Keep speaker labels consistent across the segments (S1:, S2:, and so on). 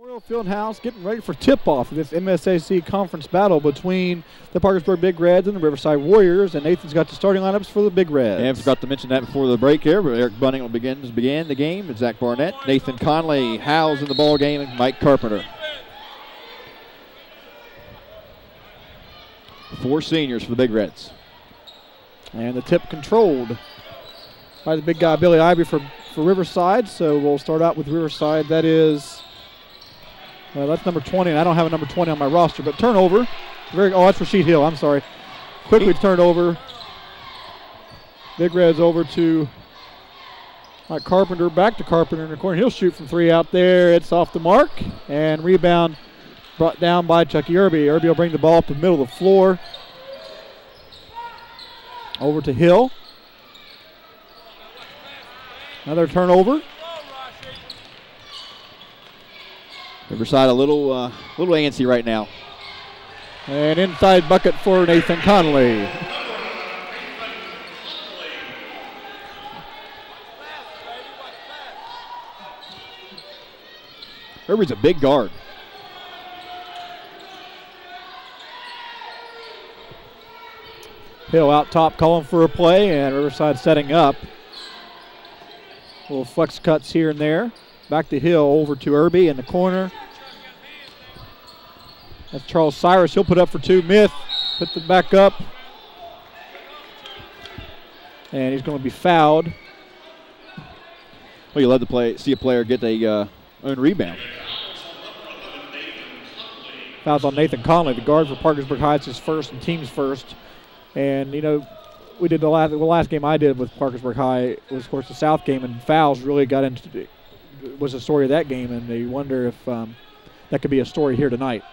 S1: Memorial Fieldhouse getting ready for tip-off of this MSAC conference battle between the Parkersburg Big Reds and the Riverside Warriors, and Nathan's got the starting lineups for the Big Reds.
S2: And I forgot to mention that before the break here, but Eric Bunning will begin the game with Zach Barnett, Nathan Conley, Howes in the ball game, and Mike Carpenter. 4 seniors for the Big Reds.
S1: And the tip controlled by the big guy Billy Ivy for Riverside, so we'll start out with Riverside. That is... that's number 20, and I don't have a number 20 on my roster, but turnover. That's Rasheed Hill, I'm sorry. Quickly turned over. Big Reds over to Mike Carpenter, back to Carpenter in the corner. He'll shoot from 3 out there. It's off the mark, and rebound brought down by Chucky Irby. Irby will bring the ball up to the middle of the floor. Over to Hill. Another turnover.
S2: Riverside a little antsy right now.
S1: And inside bucket for Nathan Conley.
S2: Irby's a big guard.
S1: Hill out top calling for a play, and Riverside setting up. Little flex cuts here and there. Back to Hill, over to Irby in the corner. That's Charles Cyrus. He'll put up for 2. Myth put the back up. And he's going to be fouled.
S2: Well, you love to see a player get a own rebound.
S1: Fouls on Nathan Conley, the guard for Parkersburg High. It's his first and team's first. And, you know, we did the last game I did with Parkersburg High was, of course, the South game, and fouls really got into was the story of that game, and they wonder if that could be a story here tonight.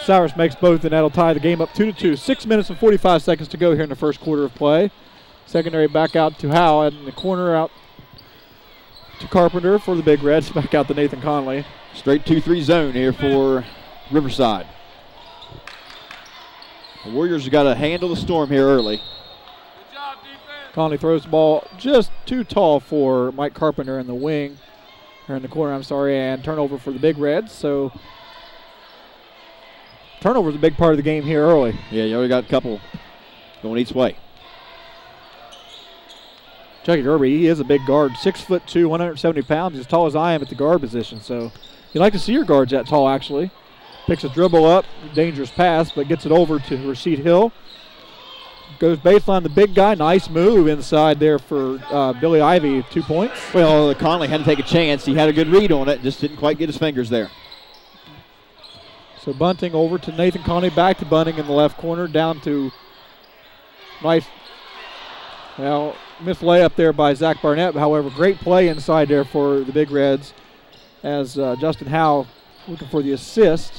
S1: Cyrus makes both, and that'll tie the game up 2-2. 6 minutes and 45 seconds to go here in the first quarter of play. Secondary back out to Howe, and in the corner out to Carpenter for the Big Reds. Back out to Nathan Conley.
S2: Straight 2-3 zone here for Riverside. The Warriors have got to handle the storm here early.
S3: Good job, defense.
S1: Conley throws the ball just too tall for Mike Carpenter in the wing, or in the corner, I'm sorry, and turnover for the Big Reds. So turnover is a big part of the game here early.
S2: Yeah, you already got a couple going each way.
S1: Chucky Irby, he is a big guard, 6'2", 170 pounds, as tall as I am at the guard position. So you like to see your guards that tall, actually. Picks a dribble up, dangerous pass, but gets it over to Rasheed Hill. Goes baseline, the big guy, nice move inside there for Billy Ivy, 2 points.
S2: Well, Conley had to take a chance. He had a good read on it, just didn't quite get his fingers there.
S1: So Bunting over to Nathan Conley, back to Bunting in the left corner, down to nice, well, missed layup there by Zach Barnett. However, great play inside there for the Big Reds as Justin Howe looking for the assist.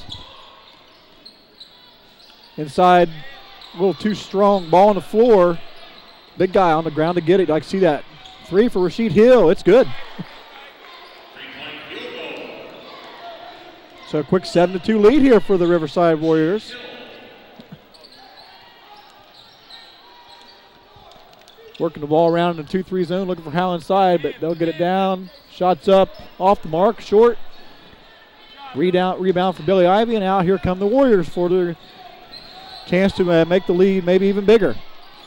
S1: Inside, a little too strong, ball on the floor. Big guy on the ground to get it. I can see that. 3 for Rasheed Hill. It's good. So a quick 7-2 lead here for the Riverside Warriors. Working the ball around in the 2-3 zone, looking for Howe inside, but they'll get it down. Shots up, off the mark, short. Rebound for Billy Ivy, and now here come the Warriors for their chance to make the lead maybe even bigger.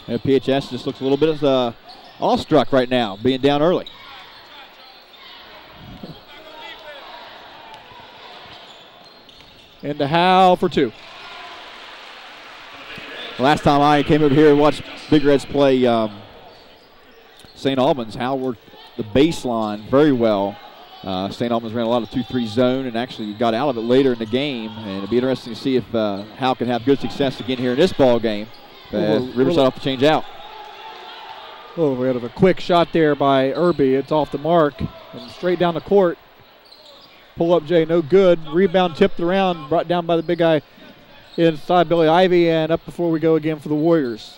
S2: And PHS just looks a little bit awestruck right now, being down early.
S1: And to Howe for 2.
S2: Last time I came over here and watched Big Reds play St. Albans, Howe worked the baseline very well. St. Albans ran a lot of 2-3 zone and actually got out of it later in the game. And it'll be interesting to see if Howe can have good success again here in this ball game. Riverside off to change out.
S1: Oh, we had a quick shot there by Irby. It's off the mark and straight down the court. Pull up Jay, no good. Rebound tipped around, brought down by the big guy inside Billy Ivy, and up before we go again for the Warriors.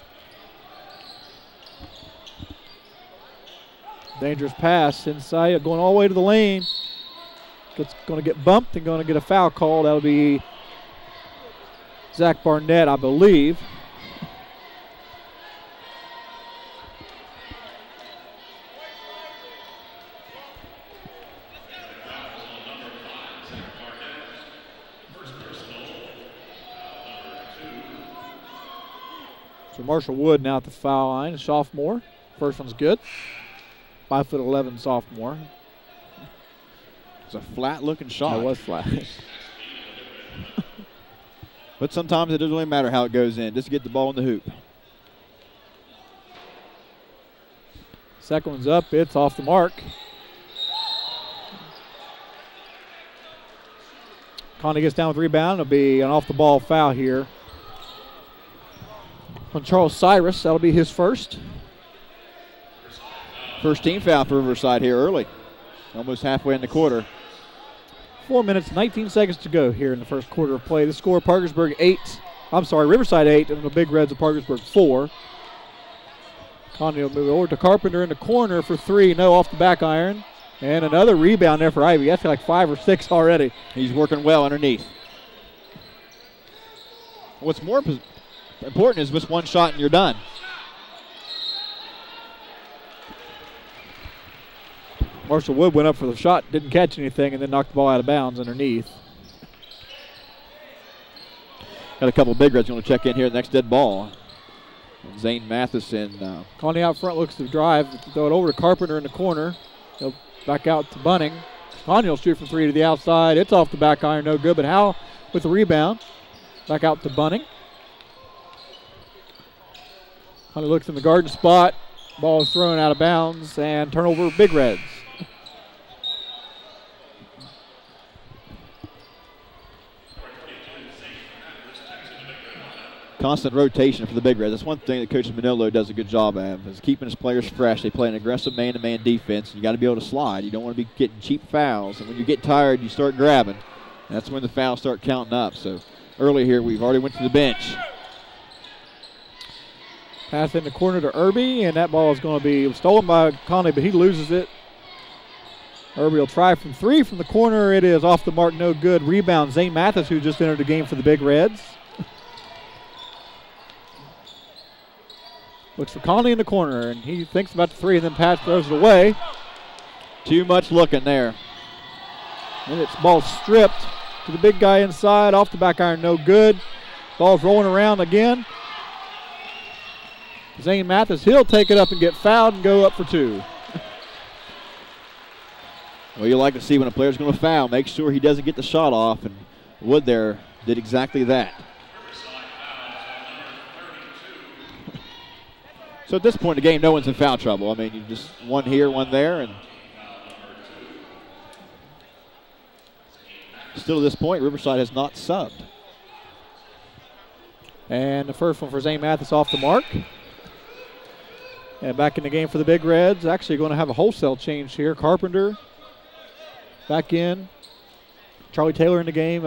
S1: Dangerous pass inside, going all the way to the lane. It's going to get bumped and going to get a foul call. That'll be Zach Barnett, I believe. So Marshall Wood now at the foul line, a sophomore. First one's good. 5'11" sophomore.
S2: It's a flat-looking shot.
S1: That was flat.
S2: But sometimes it doesn't really matter how it goes in. Just get the ball in the hoop.
S1: Second one's up. It's off the mark. Conley gets down with the rebound. It'll be an off-the-ball foul here on Charles Cyrus. That'll be his first.
S2: First team foul for Riverside here early. Almost halfway in the quarter.
S1: 4 minutes, 19 seconds to go here in the first quarter of play. The score, Riverside 8, and the Big Reds of Parkersburg 4. Conley will move over to Carpenter in the corner for three. No, off the back iron. And another rebound there for Ivy. That's like 5 or 6 already.
S2: He's working well underneath. What's more important is just one shot and you're done.
S1: Marshall Wood went up for the shot, didn't catch anything, and then knocked the ball out of bounds underneath.
S2: Got a couple of Big Reds going to check in here. The next dead ball. And Zane Matheson.
S1: Conley out front looks to drive, throw it over to Carpenter in the corner. He'll back out to Bunning. Conley will shoot from three to the outside. It's off the back iron, no good, but Howell with the rebound. Back out to Bunning. Conley looks in the guard spot. Ball is thrown out of bounds, and turnover Big Reds.
S2: Constant rotation for the Big Reds. That's one thing that Coach Manillo does a good job of, is keeping his players fresh. They play an aggressive man-to-man defense. You got to be able to slide. You don't want to be getting cheap fouls. And when you get tired, you start grabbing. That's when the fouls start counting up. So early here, we've already went to the bench.
S1: Pass in the corner to Irby, and that ball is going to be stolen by Conley, but he loses it. Irby will try from three from the corner. It is off the mark, no good. Rebound, Zane Mathis, who just entered the game for the Big Reds. Looks for Conley in the corner, and he thinks about the three, and then Pat throws it away.
S2: Too much looking there.
S1: And it's ball stripped to the big guy inside, off the back iron, no good. Ball's rolling around again. Zane Mathis, he'll take it up and get fouled and go up for two.
S2: Well, you like to see when a player's going to foul, make sure he doesn't get the shot off, and Wood there did exactly that. So at this point in the game, no one's in foul trouble. I mean, you just one here, one there, and still at this point, Riverside has not subbed.
S1: And the first one for Zane Mathis off the mark. And back in the game for the Big Reds. Actually going to have a wholesale change here. Carpenter back in. Charlie Taylor in the game.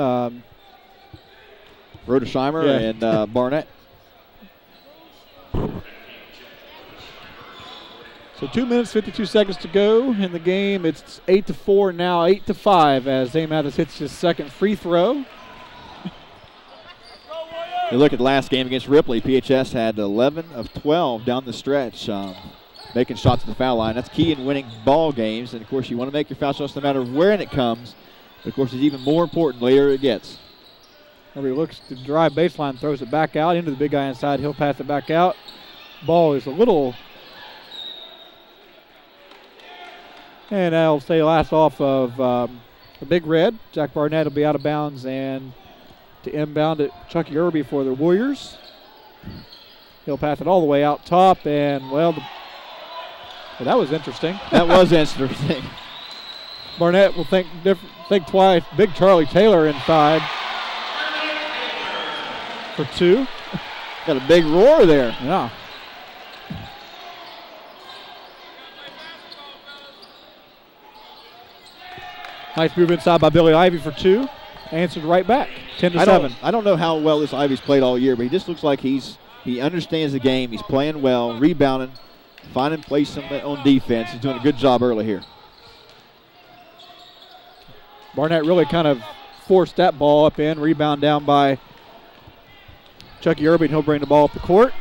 S2: Rodesheimer and Barnett.
S1: So 2 minutes, 52 seconds to go in the game. It's 8-4 now, 8-5 as Zane Mathis hits his second free throw.
S2: You look at the last game against Ripley, PHS had 11 of 12 down the stretch, making shots at the foul line. That's key in winning ball games. And, of course, you want to make your foul shots no matter where it comes. But, of course, it's even more important later it gets.
S1: Everybody looks to drive baseline, throws it back out into the big guy inside. He'll pass it back out. Ball is a little... And I'll say last off of the Big Red. Jack Barnett will be out of bounds, and to inbound it, Chucky Irby for the Warriors. He'll pass it all the way out top, and, well, that was interesting.
S2: That was interesting.
S1: Barnett will think twice. Big Charlie Taylor inside for two.
S2: Got a big roar there.
S1: Yeah. Nice move inside by Billy Ivy for two. Answered right back, 10-7.
S2: I don't know how well this Ivy's played all year, but he just looks like he understands the game. He's playing well, rebounding, finding place on defense. He's doing a good job early here.
S1: Barnett really kind of forced that ball up in. Rebound down by Chucky Irby, and he'll bring the ball up the court.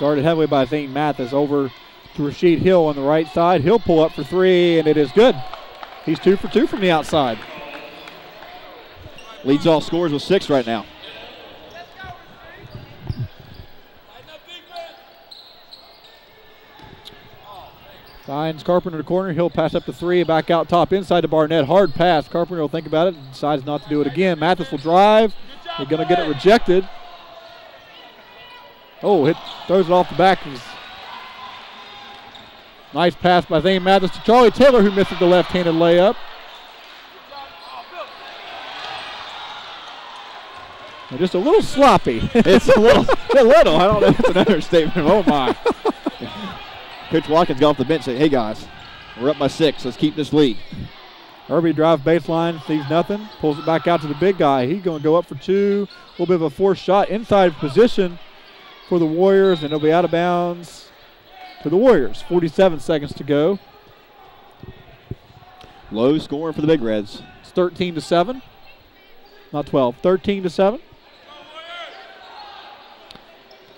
S1: Guarded heavily by Zane Mathis over to Rasheed Hill on the right side. He'll pull up for three, and it is good. He's 2 for 2 from the outside.
S2: Leads all scorers with 6 right now.
S1: Finds Carpenter to corner. He'll pass up to 3. Back out top inside to Barnett. Hard pass. Carpenter will think about it. Decides not to do it again. Mathis will drive. They're going to get it rejected. Oh, throws it off the back. Nice pass by Zane Mathis to Charlie Taylor, who misses the left-handed layup. They're just a little sloppy.
S2: It's a little. I don't know if it's an understatement. Oh, my. Coach Watkins got off the bench and said, hey, guys, we're up by 6. Let's keep this lead.
S1: Irby drives baseline, sees nothing, pulls it back out to the big guy. He's going to go up for 2. A little bit of a forced shot inside position for the Warriors, and it'll be out of bounds to the Warriors. 47 seconds to go.
S2: Low scoring for the Big Reds.
S1: It's 13-7. Not 12. 13-7.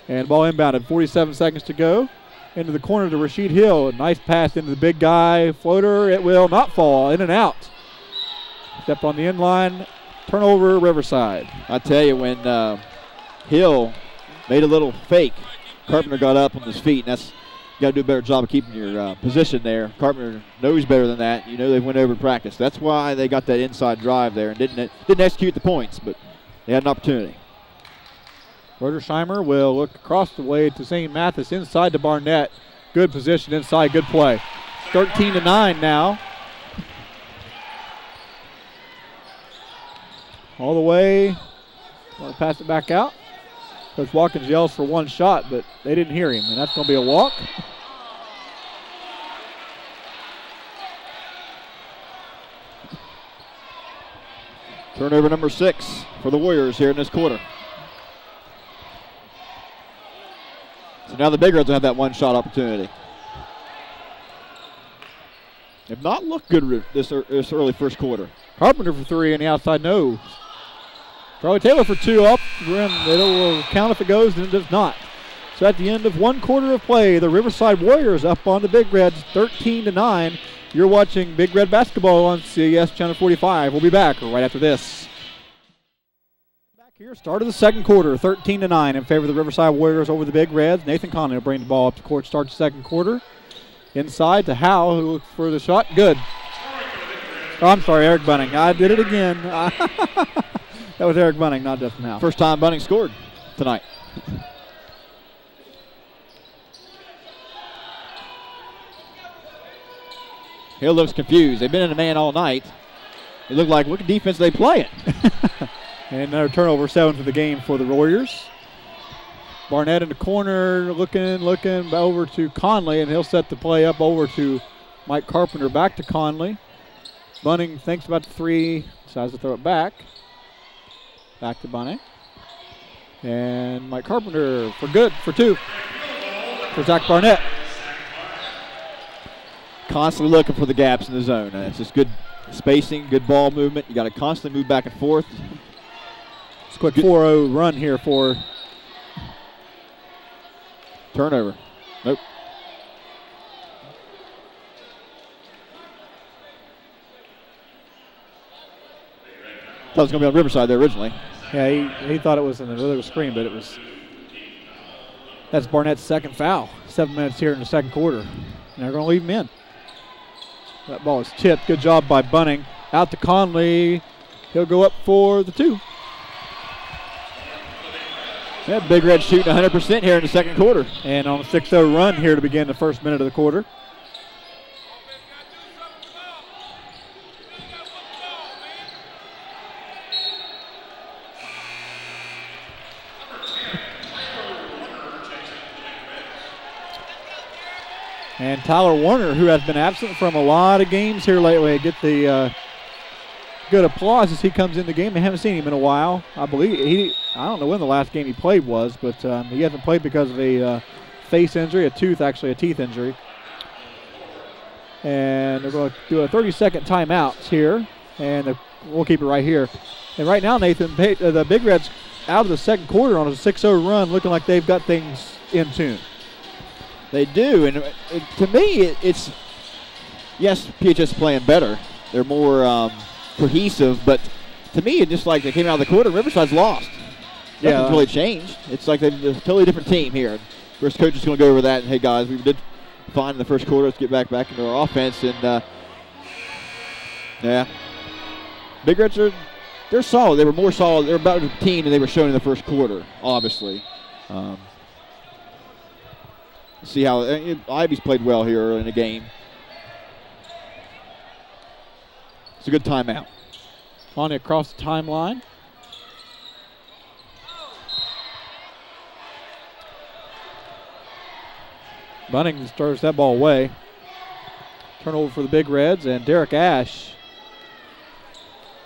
S1: And ball inbounded. 47 seconds to go. Into the corner to Rasheed Hill. Nice pass into the big guy. Floater. It will not fall. In and out. Step on the end line. Turnover, Riverside.
S2: I tell you, when Hill made a little fake, Carpenter got up on his feet, and that's you got to do a better job of keeping your position there. Carpenter knows better than that. You know they went over in practice. That's why they got that inside drive there and didn't execute the points, but they had an opportunity.
S1: Rodersheimer will look across the way to St. Mathis inside to Barnett. Good position inside, good play. 13-9 now. All the way. Want to pass it back out. Coach Watkins yells for 1 shot, but they didn't hear him, and that's going to be a walk.
S2: Turnover number 6 for the Warriors here in this quarter. So now the Big Reds will have that 1 shot opportunity. Have not looked good this early first quarter.
S1: Carpenter for 3 on the outside, no. Charlie Taylor for 2 up. It will count if it goes, and it does not. So at the end of 1 quarter of play, the Riverside Warriors up on the Big Reds 13-9. You're watching Big Red Basketball on CES Channel 45. We'll be back right after this. Back here, start of the second quarter, 13-9 in favor of the Riverside Warriors over the Big Reds. Nathan Conley will bring the ball up to court, start the second quarter. Inside to Howe, who looks for the shot. Good. Oh, I'm sorry, Eric Bunning. I did it again. That was Eric Bunning, not Justin Howe.
S2: First time Bunning scored tonight. Hill looks confused. They've been in a man all night. It looked like, what defense are they playing?
S1: And another turnover, 7 for the game for the Warriors. Barnett in the corner, looking over to Conley, and he'll set the play up over to Mike Carpenter. Back to Conley. Bunning thinks about the 3, decides to throw it back. Back to Bunning. And Mike Carpenter for good, for 2. For Zach Barnett.
S2: Constantly looking for the gaps in the zone. And it's just good spacing, good ball movement. You got to constantly move back and forth.
S1: It's a quick 4-0 run here for
S2: turnover. Nope. Thought it was going to be on Riverside there originally.
S1: Yeah, he thought it was another screen, but that's Barnett's second foul. 7 minutes here in the second quarter. And they're going to leave him in. That ball is tipped. Good job by Bunning. Out to Conley. He'll go up for the 2.
S2: Yeah, Big Red shooting 100% here in the second quarter.
S1: And on a 6-0 run here to begin the first minute of the quarter. And Tyler Warner, who has been absent from a lot of games here lately, get the good applause as he comes in the game. I haven't seen him in a while. I believe I don't know when the last game he played was, but he hasn't played because of a face injury, a teeth injury. And they're going to do a 30-second timeout here, and we'll keep it right here. And right now, Nathan, the Big Reds out of the second quarter on a 6-0 run, looking like they've got things in tune.
S2: They do, and to me, it's yes, PHS playing better. They're more cohesive, but to me, it's just like they came out of the quarter. Riverside's lost. Nothing's really changed. It's like they're a totally different team here. Of course, coach is going to go over that. And hey, guys, we did fine in the first quarter. Let's get back into our offense. And, yeah. Big Reds they're solid. They were more solid. They're about a team than they were shown in the first quarter, obviously. See how Ivy's played well here in the game. It's a good timeout.
S1: Conley across the timeline. Bunning stirs that ball away. Turnover for the Big Reds, and Derek Ash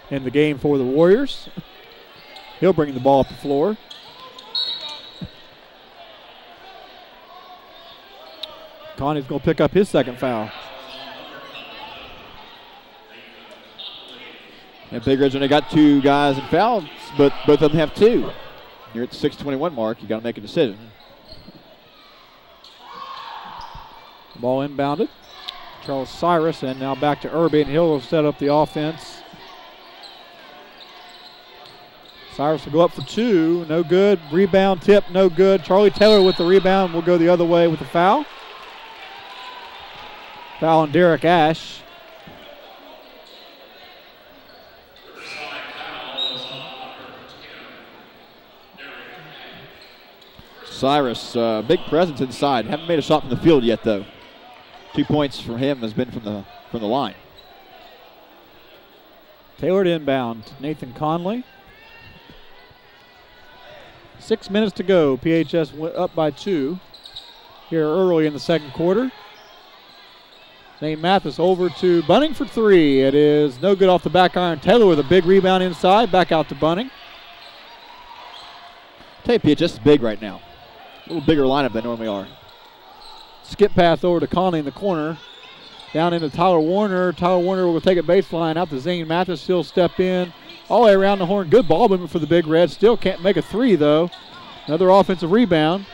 S1: in the game for the Warriors. He'll bring the ball up the floor. Connie's going to pick up his second foul.
S2: And Big Reds only got 2 guys in fouls, but both of them have 2. You're at the 6:21 mark. You got to make a decision.
S1: Ball inbounded. Charles Cyrus, and now back to Irby, and he'll set up the offense. Cyrus will go up for 2. No good. Rebound tip, no good. Charlie Taylor with the rebound will go the other way with the foul. Foul on Derek Ash.
S2: Cyrus, big presence inside. Haven't made a shot from the field yet, though. 2 points for him has been from the line.
S1: Taylor to inbound. Nathan Conley. 6 minutes to go. PHS went up by 2 here early in the second quarter. Zane Mathis over to Bunning for 3. It is no good off the back iron. Taylor with a big rebound inside. Back out to Bunning.
S2: Tell you, PHS is big right now. A little bigger lineup than they normally are.
S1: Skip pass over to Conley in the corner. Down into Tyler Warner. Tyler Warner will take it baseline out to Zane Mathis. He'll step in all the way around the horn. Good ball movement for the Big Reds. Still can't make a 3, though. Another offensive rebound.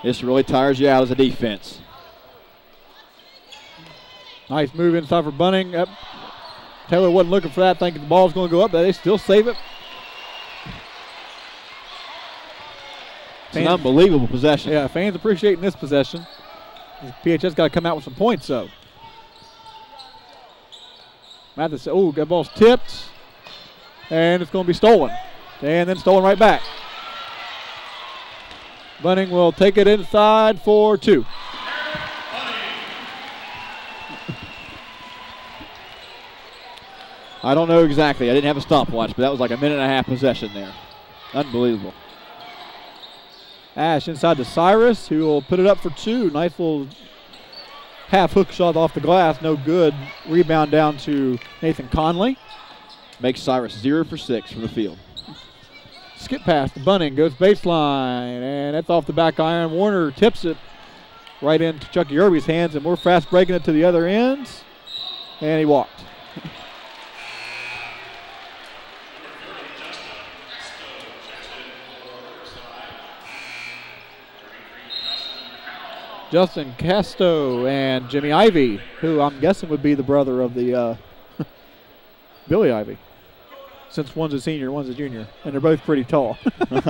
S2: This really tires you out as a defense.
S1: Nice move inside for Bunning. Yep. Taylor wasn't looking for that, thinking the ball's going to go up, but they still save it.
S2: It's an unbelievable possession.
S1: Yeah, fans appreciating this possession. PHS got to come out with some points, though. Mathis, that ball's tipped, and it's going to be stolen. And then stolen right back. Bunning will take it inside for 2.
S2: I don't know exactly. I didn't have a stopwatch, but that was like a 1.5-minute possession there. Unbelievable.
S1: Ash inside to Cyrus, who will put it up for 2. Nice little half hook shot off the glass. No good. Rebound down to Nathan Conley.
S2: Makes Cyrus 0 for 6 from the field.
S1: Skip pass to Bunning. Goes baseline, and that's off the back iron. Warner tips it right into Chucky Irby's hands, and we're fast breaking it to the other end. And he walked. Justin Casto and Jimmy Ivey, who I'm guessing would be the brother of the Billy Ivey, since one's a senior, one's a junior, and they're both pretty tall. And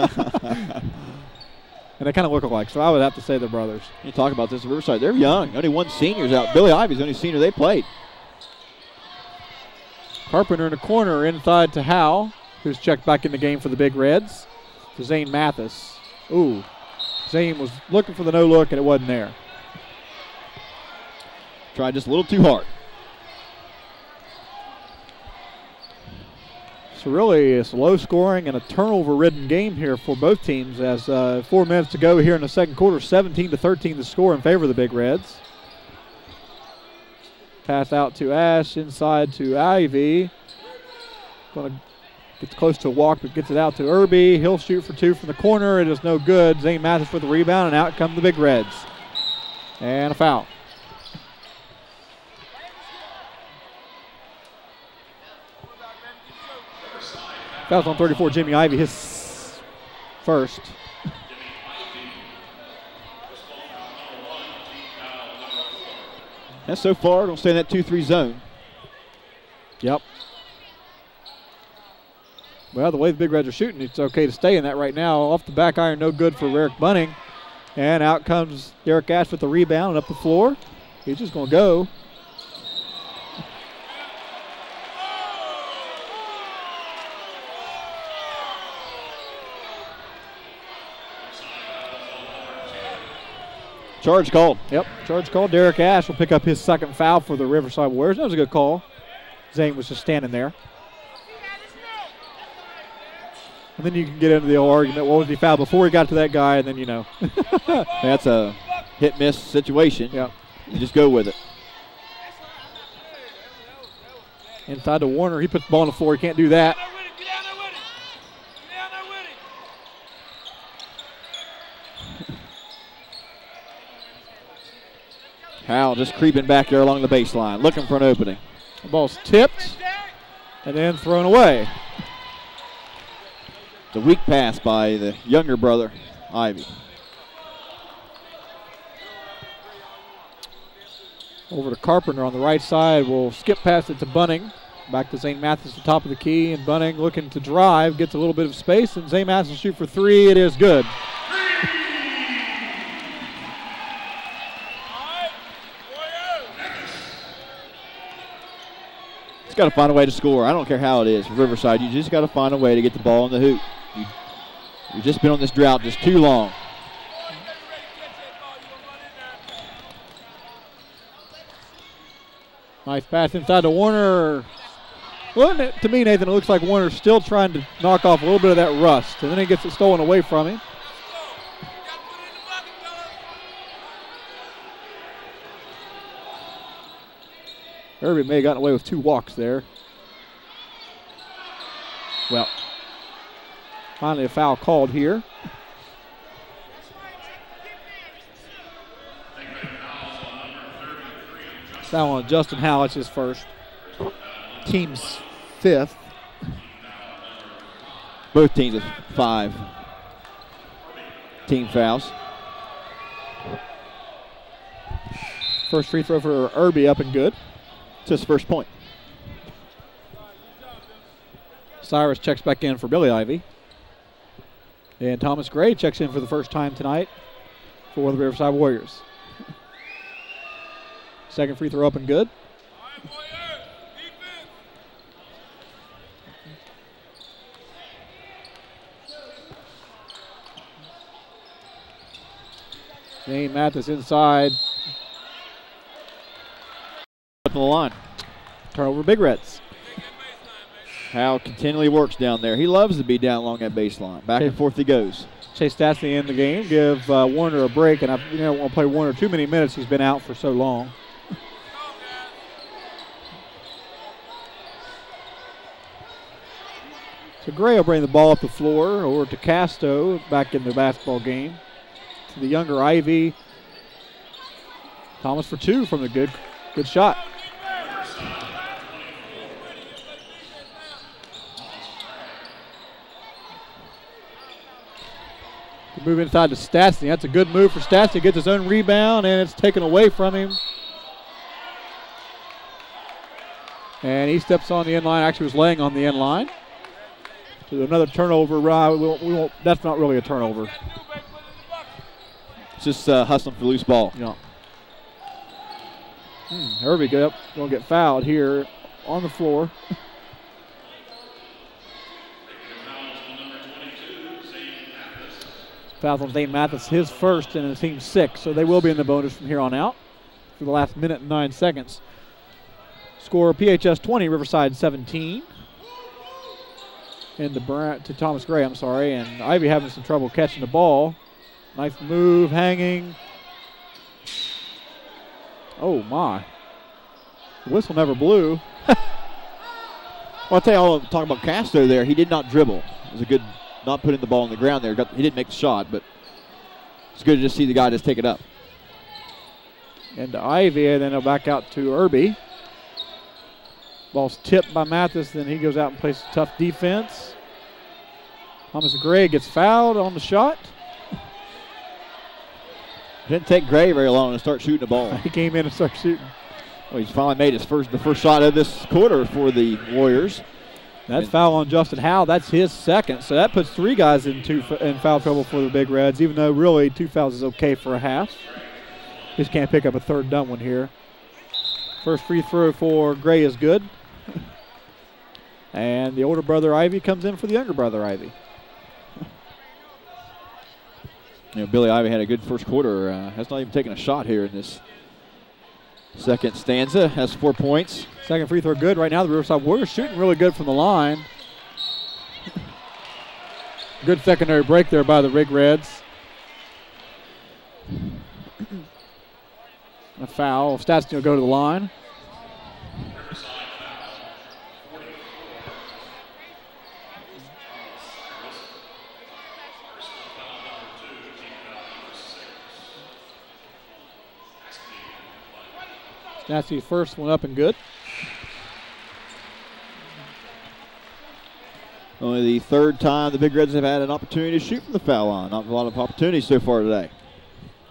S1: they kind of look alike, so I would have to say they're brothers.
S2: You talk about this at Riverside. They're young. Only one senior's out. Billy Ivey's the only senior they played.
S1: Carpenter in the corner inside to Howe, who's checked back in the game for the Big Reds, to Zane Mathis. Ooh. Zane was looking for the no look, and it wasn't there.
S2: Tried just a little too hard.
S1: So really, it's low scoring and a turnover-ridden game here for both teams. As 4 minutes to go here in the second quarter, 17-13 the score in favor of the Big Reds. Pass out to Ash, inside to Ivy. Gets close to a walk, but gets it out to Irby. He'll shoot for 2 from the corner. It is no good. Zane Mathis with the rebound, and out come the Big Reds. And a foul. Foul's on 34, Jimmy Ivy, his first.
S2: And so far, don't stay in that 2-3 zone.
S1: Yep. Well, the way the Big Reds are shooting, it's okay to stay in that right now. Off the back iron, no good for Eric Bunning. And out comes Derek Ash with the rebound and up the floor. He's just going to go.
S2: Charge called.
S1: Yep, charge called. Derek Ash will pick up his second foul for the Riverside Warriors. That was a good call. Zane was just standing there. And then you can get into the old argument. What was he fouled before he got to that guy? And then, you know.
S2: That's a hit-miss situation.
S1: Yep.
S2: You just go with it.
S1: Inside to Warner. He puts the ball on the floor. He can't do that.
S2: Howell just creeping back there along the baseline, looking for an opening.
S1: The ball's tipped and then thrown away.
S2: It's a weak pass by the younger brother, Ivy.
S1: Over to Carpenter on the right side. We'll skip past it to Bunning. Back to Zane Mathis at the top of the key. And Bunning looking to drive. Gets a little bit of space. And Zane Mathis will shoot for three. It is good.
S2: He's got to find a way to score. I don't care how it is for Riverside. You just got to find a way to get the ball in the hoop. You've just been on this drought just too long.
S1: Nice pass inside to Warner. Well, to me, Nathan, it looks like Warner's still trying to knock off a little bit of that rust. And then he gets it stolen away from him. Irby may have gotten away with two walks there. Well, finally a foul called here. Foul on Justin Howell, it's his first. Team's fifth.
S2: Both teams have 5 team fouls.
S1: First free throw for Irby up and good.
S2: It's his first point.
S1: Cyrus checks back in for Billy Ivy. And Thomas Gray checks in for the first time tonight for the Riverside Warriors. Second free throw up and good. Zane Mathis inside.
S2: Up the line.
S1: Turnover Big Reds.
S2: Howell continually works down there. He loves to be down along that baseline. Back and forth he goes.
S1: Chase Stastny in the game. Give Warner a break, and I don't want to play Warner too many minutes. He's been out for so long. So Gray will bring the ball up the floor over to Casto back in the basketball game. To the younger Ivy. Thomas for two from the good shot. Move inside to Stastny. That's a good move for Stastny. Gets his own rebound, and it's taken away from him. And he steps on the end line. Actually was laying on the end line. So another turnover. We won't, that's not really a turnover.
S2: It's just hustling for loose ball.
S1: Yeah. Irby going to get fouled here on the floor. Foul on Zane Mathis, his first, and the team's 6, so they will be in the bonus from here on out for the last minute and 9 seconds. Score PHS 20, Riverside 17. And to Thomas Gray, I'm sorry, and Ivy having some trouble catching the ball. Nice move, hanging. Oh my. The whistle never blew.
S2: Well, I'll tell you, I'll talk about Castro there. He did not dribble. It was a good, not putting the ball on the ground there. He didn't make the shot, but it's good to just see the guy just take it up.
S1: And to Ivy, and then they'll back out to Irby. Ball's tipped by Mathis, then he goes out and plays tough defense. Thomas Gray gets fouled on the shot.
S2: Didn't take Gray very long to start shooting the ball.
S1: He came in and started shooting.
S2: Well, he's finally made the first shot of this quarter for the Warriors.
S1: That's foul on Justin Howell. That's his second. So that puts 3 guys in foul trouble for the Big Reds, even though really 2 fouls is okay for a half. Just can't pick up a third dumb one here. First free throw for Gray is good. And the older brother Ivy comes in for the younger brother Ivy.
S2: Billy Ivy had a good first quarter. Has not even taken a shot here in this second stanza. Has 4 points.
S1: Second free throw good. Right now the Riverside Warriors shooting really good from the line. Good secondary break there by the Big Reds. A foul. Stats will go to the line. Statsky's first one up and good.
S2: Only the third time the Big Reds have had an opportunity to shoot from the foul line. Not a lot of opportunities so far today.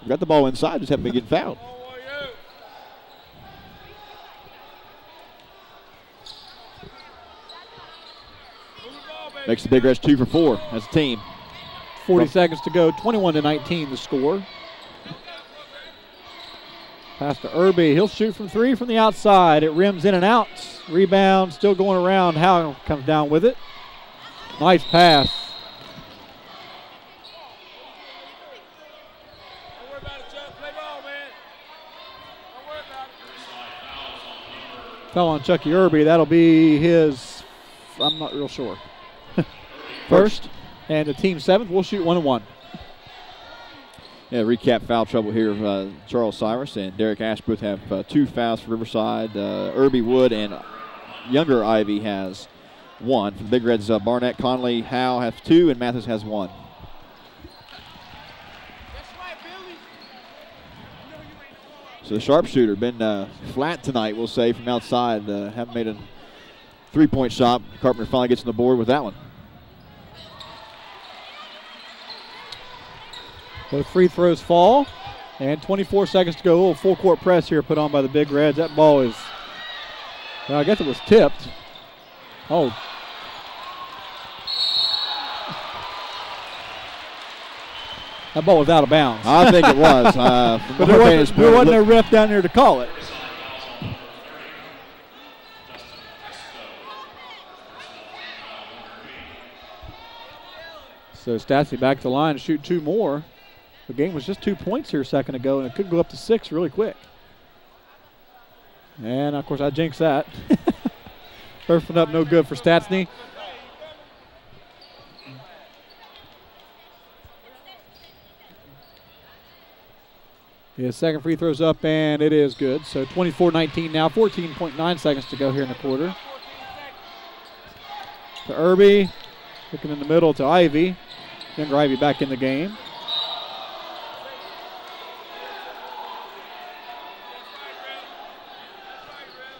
S2: We've got the ball inside, just haven't been getting fouled. Makes the Big Reds 2 for 4 as a team.
S1: 40 seconds to go, 21-19 the score. Pass to Irby. He'll shoot from 3 from the outside. It rims in and out. Rebound still going around. Howell comes down with it. Nice pass.
S3: Don't worry about it, Chuck. Play ball, man. Don't worry about it.
S1: Fell on Chucky Irby. That'll be his, I'm not real sure. First. And the team 7th will shoot 1-1.
S2: Yeah, recap foul trouble here. Charles Cyrus and Derek Ash both have 2 fouls for Riverside. Irby Wood and younger Ivy has 1. For the Big Reds, Barnett, Conley, Howe have 2, and Mathis has 1. So the sharpshooter been flat tonight, we'll say, from outside. Haven't made a 3-point shot. Carpenter finally gets on the board with that one.
S1: Both free throws fall, and 24 seconds to go. A little full court press here put on by the Big Reds. That ball is, well, I guess it was tipped. Oh. That ball was out of bounds.
S2: I think it was.
S1: But there wasn't a ref down there to call it. So Stassi back to the line to shoot 2 more. The game was just 2 points here a second ago, and it could go up to 6 really quick. And, of course, I jinxed that. First one up, no good for Statsny. His second free throw's up, and it is good. So 24-19 now, 14.9 seconds to go here in the quarter. To Irby, looking in the middle to Ivy. Younger Ivy back in the game.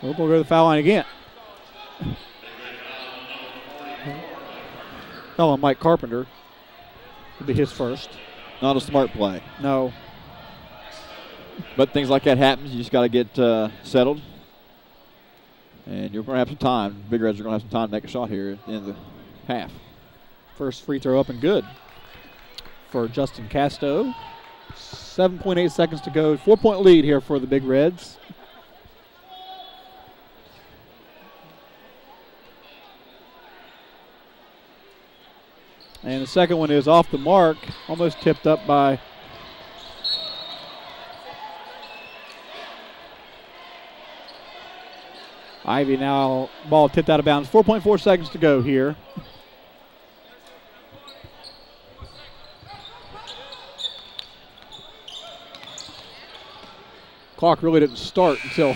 S1: We'll go to the foul line again. Foul on Mike Carpenter. It'll be his first.
S2: Not a smart play.
S1: No.
S2: But things like that happens. You just got to get settled. And you're going to have some time. Big Reds are going to have some time to make a shot here at the end of the half.
S1: First free throw up and good for Justin Casto. 7.8 seconds to go. 4-point lead here for the Big Reds. And the second one is off the mark, almost tipped up by Ivy. Now ball tipped out of bounds. 4.4 seconds to go here. Clock really didn't start until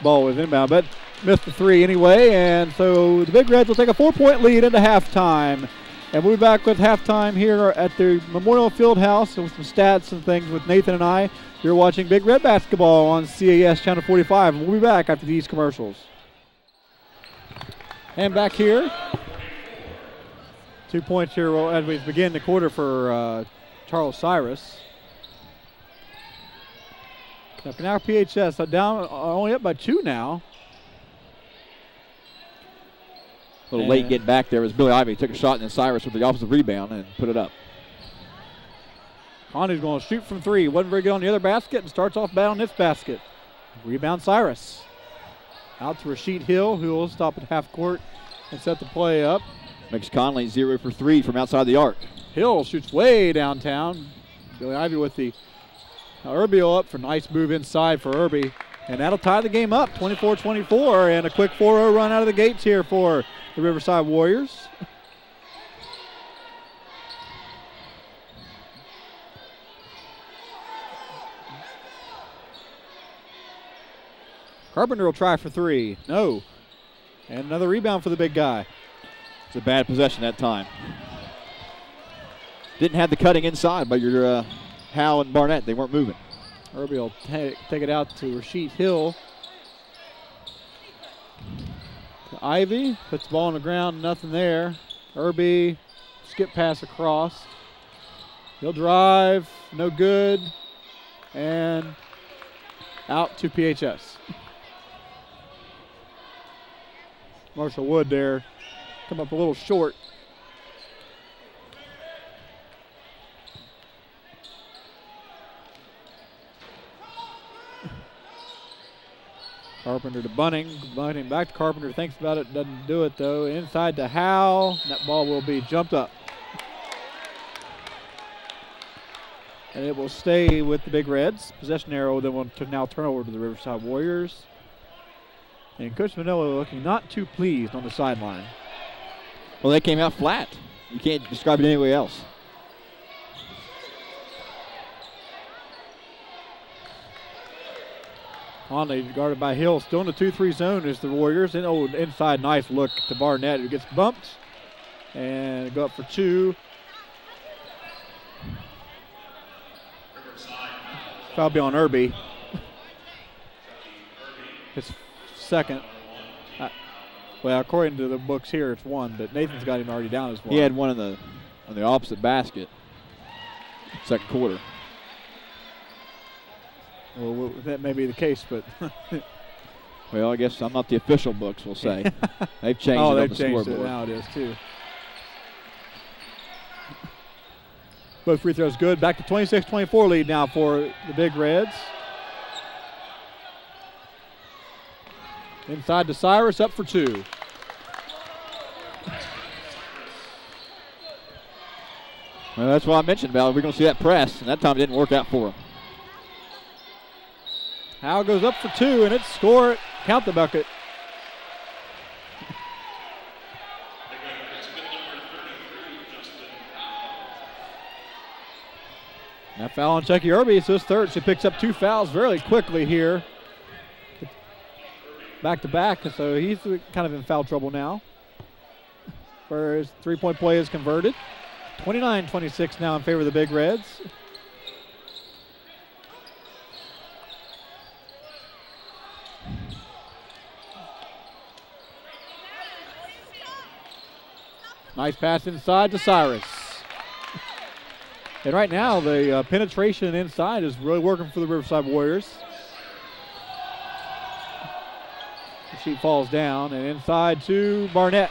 S1: ball was inbound, but missed the 3 anyway, and so the Big Reds will take a 4-point lead into halftime. And we'll be back with halftime here at the Memorial Fieldhouse with some stats and things with Nathan and I. You're watching Big Red Basketball on CAS Channel 45, and we'll be back after these commercials. And back here, 2 points here as we begin the quarter for Charles Cyrus. Now PHS down only up by 2 now.
S2: A little late getting back there was Billy Ivy. Took a shot, and then Cyrus with the offensive rebound and put it up.
S1: Conley's going to shoot from three. Wasn't very good on the other basket and starts off bad on this basket. Rebound Cyrus. Out to Rasheed Hill, who will stop at half court and set the play up.
S2: Makes Conley 0 for 3 from outside the arc.
S1: Hill shoots way downtown. Billy Ivy with the Irby up for nice move inside for Irby. And that'll tie the game up, 24-24, and a quick 4-0 run out of the gates here for the Riverside Warriors. Carpenter will try for three. No. And another rebound for the big guy.
S2: It's a bad possession that time. Didn't have the cutting inside, but your Howe and Barnett, they weren't moving.
S1: Irby will take it out to Rasheed Hill. To Ivy, puts the ball on the ground, nothing there. Irby, skip pass across. He'll drive, no good. And out to PHS. Marshall Wood there, come up a little short. Carpenter to Bunning. Bunning back to Carpenter. Thinks about it. Doesn't do it, though. Inside to Howe. That ball will be jumped up. And it will stay with the Big Reds. Possession arrow then will now turn over to the Riverside Warriors. And Coach Manila looking not too pleased on the sideline.
S2: Well, they came out flat. You can't describe it any way else.
S1: Conley guarded by Hill, still in the 2-3 zone is the Warriors. And inside, nice look to Barnett, who gets bumped. And go up for two. Foul be on Irby. His second. Well, according to the books here, it's one, but Nathan's got him already down as one.
S2: He had one on the opposite basket, second quarter.
S1: Well, that may be the case, but
S2: well, I guess I'm not the official books, we'll say. They've changed it on the
S1: changed
S2: scoreboard.
S1: it. Now it is, too. Both free throws good. Back to 26-24 lead now for the Big Reds. Inside to Cyrus, up for two.
S2: Well, that's what I mentioned about. We're going to see that press, and that time it didn't work out for him.
S1: Howe goes up for two, and it's score. Count the bucket. That foul on Chucky Irby, it's his third. She picks up two fouls very quickly here. Back to back, so he's kind of in foul trouble now. Where his three-point play is converted. 29-26 now in favor of the Big Reds. Nice pass inside to Cyrus. And right now, the penetration inside is really working for the Riverside Warriors. The sheet falls down, and inside to Barnett.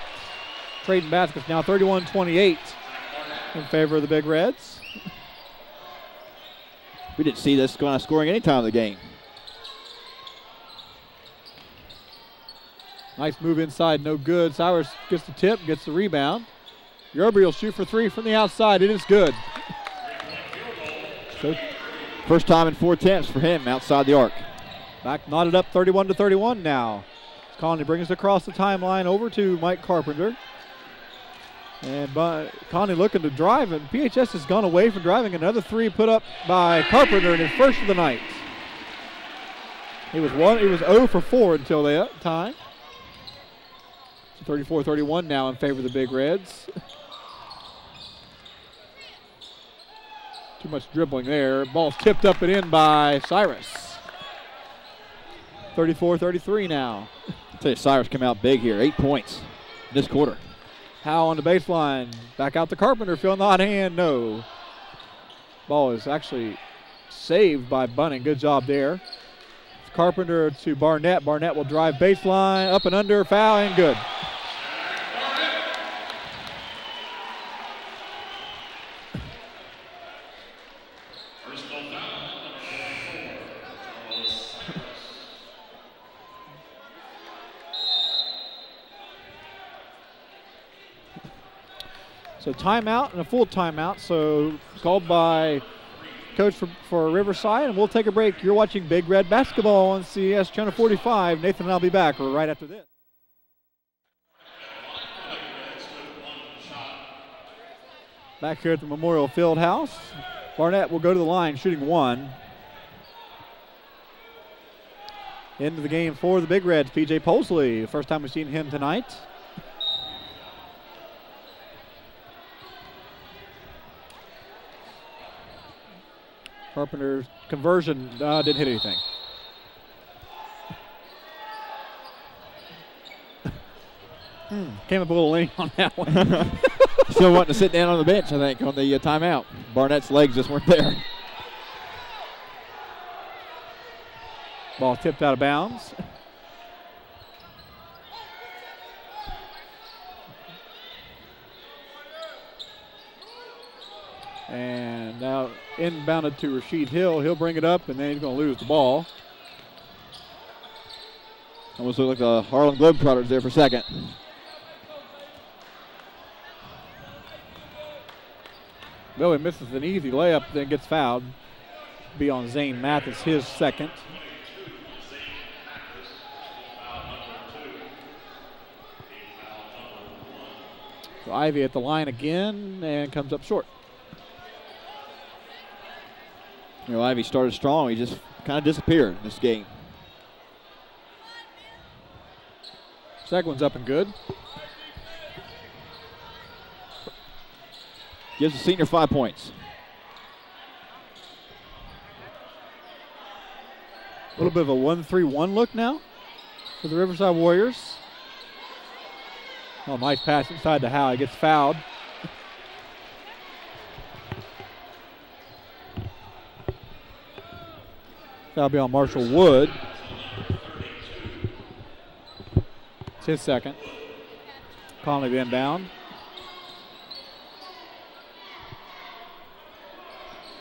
S1: Trading baskets now 31-28 in favor of the Big Reds.
S2: We didn't see this going on scoring any time of the game.
S1: Nice move inside, no good. Cyrus gets the tip, gets the rebound. Yerby will shoot for three from the outside. It is good.
S2: So, first time in 4 attempts for him outside the arc.
S1: Back knotted up 31-31 now. Conley brings it across the timeline over to Mike Carpenter. And Conley looking to drive, and PHS has gone away from driving. Another three put up by Carpenter in his first of the night. He was 0 for 4 until that time. 34-31 now in favor of the Big Reds. Too much dribbling there. Ball's tipped up and in by Cyrus. 34-33 now.
S2: I'll tell you, Cyrus came out big here. 8 points this quarter.
S1: Howe on the baseline. Back out to Carpenter. Feeling the hot hand. No. Ball is actually saved by Bunning. Good job there. Carpenter to Barnett. Barnett will drive baseline. Up and under. Foul and good. So timeout and a full timeout. So called by coach for Riverside, and we'll take a break. You're watching Big Red Basketball on CES Channel 45. Nathan and I'll be back right after this. Back here at the Memorial Field House. Barnett will go to the line shooting one. Into the game for the Big Reds, P.J. Posley. First time we've seen him tonight. Carpenter's conversion didn't hit anything. Came up a little late on that one.
S2: Still wanting to sit down on the bench, I think, on the timeout. Barnett's legs just weren't there.
S1: Ball tipped out of bounds. And now inbounded to Rasheed Hill. He'll bring it up, and then he's going to lose the ball.
S2: Almost looked like the Harlem Globetrotters there for a second.
S1: Billy misses an easy layup, then gets fouled. Be on Zane Mathis, his second. So Ivy at the line again and comes up short.
S2: You know, Ivy started strong. He just kind of disappeared in this game.
S1: Second one's up and good.
S2: Gives the senior 5 points.
S1: A little bit of a 1-3-1 look now for the Riverside Warriors. Oh, nice pass inside to Howe. He gets fouled. That'll be on Marshall Wood. It's his second. Conley the inbound.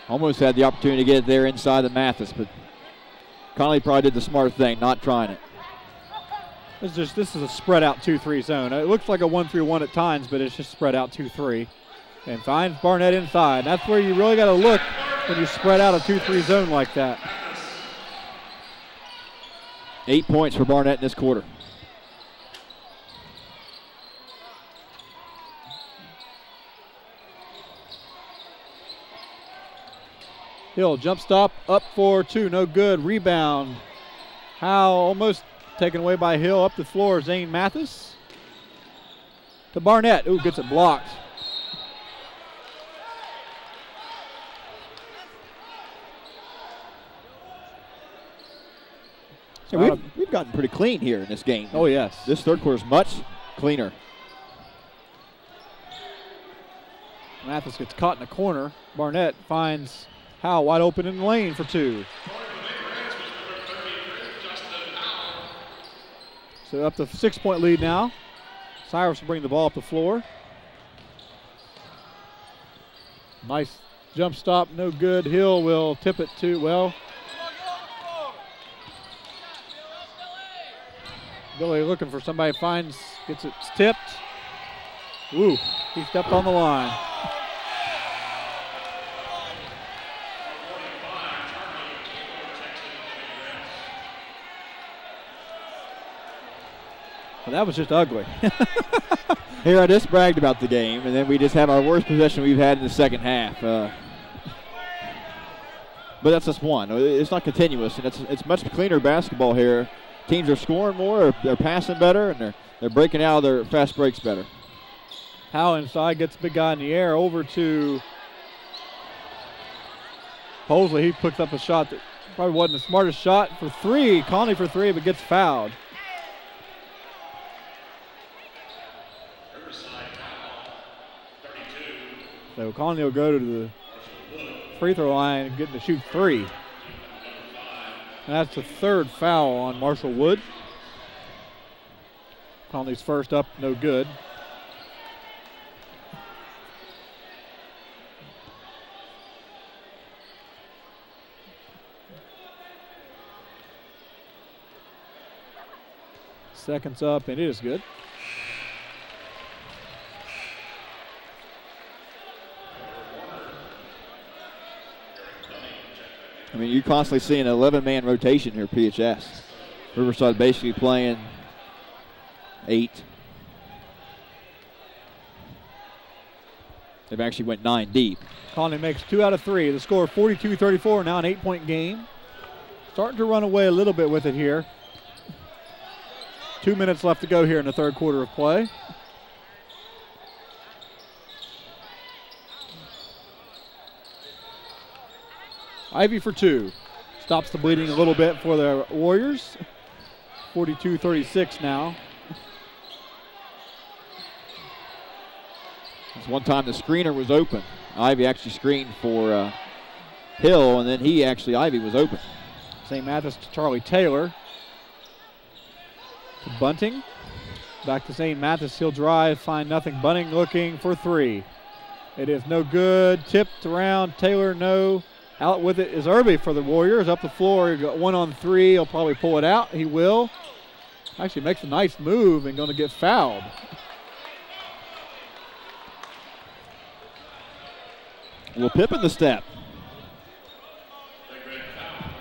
S2: Almost had the opportunity to get it there inside the Mathis, but Conley probably did the smart thing, not trying it.
S1: This is a spread out 2-3 zone. It looks like a 1-3-1 at times, but it's just spread out 2-3. And finds Barnett inside. That's where you really got to look when you spread out a 2-3 zone like that.
S2: 8 points for Barnett in this quarter.
S1: Hill jump stop up for two, no good. Rebound. Howe almost taken away by Hill. Up the floor, Zane Mathis. To Barnett. Ooh, gets it blocked.
S2: So we've gotten pretty clean here in this game.
S1: Oh, yes.
S2: This third quarter is much cleaner.
S1: Mathis gets caught in the corner. Barnett finds Howe wide open in the lane for two. So up to 6-point lead now. Cyrus will bring the ball up the floor. Nice jump stop, no good. Hill will tip it to, well, Billy looking for somebody, gets it tipped. Ooh, he stepped on the line. Well, that was just ugly.
S2: Here I just bragged about the game, and then we just have our worst possession we've had in the second half. But that's just one. It's not continuous, and it's much cleaner basketball here. Teams are scoring more, they're passing better, and they're breaking out of their fast breaks better.
S1: Howe inside, gets the big guy in the air over to Posley. He picks up a shot that probably wasn't the smartest shot for three. Conley for three, but gets fouled. So Conley will go to the free throw line and get to shoot three. And that's the third foul on Marshall Wood. Conley's first up, no good. Seconds up, and it is good.
S2: I mean, you're constantly seeing an 11-man rotation here at PHS. Riverside basically playing 8. They've actually went 9 deep.
S1: Conley makes 2 out of 3. The score 42-34, now an 8-point game. Starting to run away a little bit with it here. 2 minutes left to go here in the third quarter of play. Ivy for 2. Stops the bleeding a little bit for the Warriors. 42-36 now.
S2: This one time the screener was open. Ivy actually screened for Hill, and then Ivy was open.
S1: St. Mathis to Charlie Taylor. To Bunting. Back to St. Mathis. He'll drive, find nothing. Bunting looking for 3. It is no good. Tipped around. Taylor, no. Out with it is Irby for the Warriors. Up the floor. He got 1 on 3. He'll probably pull it out. He will. Actually makes a nice move and going to get fouled.
S2: Will Pippen the step.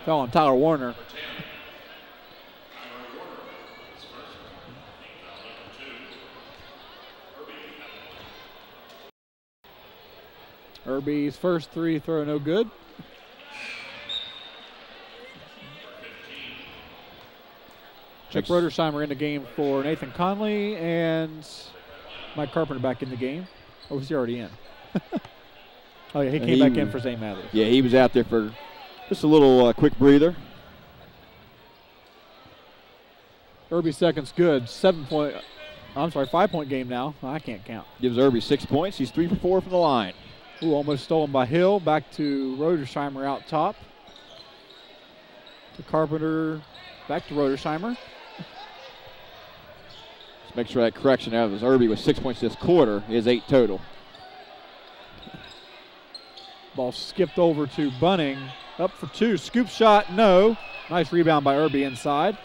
S1: Fell on Tyler Warner. Irby's first 3 throw no good. Chuck Rodersheimer in the game for Nathan Conley, and Mike Carpenter back in the game. Or was he already in? Oh, yeah, he came back in for St. Mathis.
S2: Yeah, he was out there for just a little quick breather.
S1: Irby's second's good. 5-point game now. I can't count.
S2: Gives Irby 6 points. He's 3 for 4 from the line.
S1: Ooh, almost stolen by Hill. Back to Rodersheimer out top. To Carpenter. Back to Rodersheimer.
S2: Let's make sure that correction out of Irby with 6 points this quarter is 8 total.
S1: Ball skipped over to Bunting. Up for 2. Scoop shot, no. Nice rebound by Irby inside.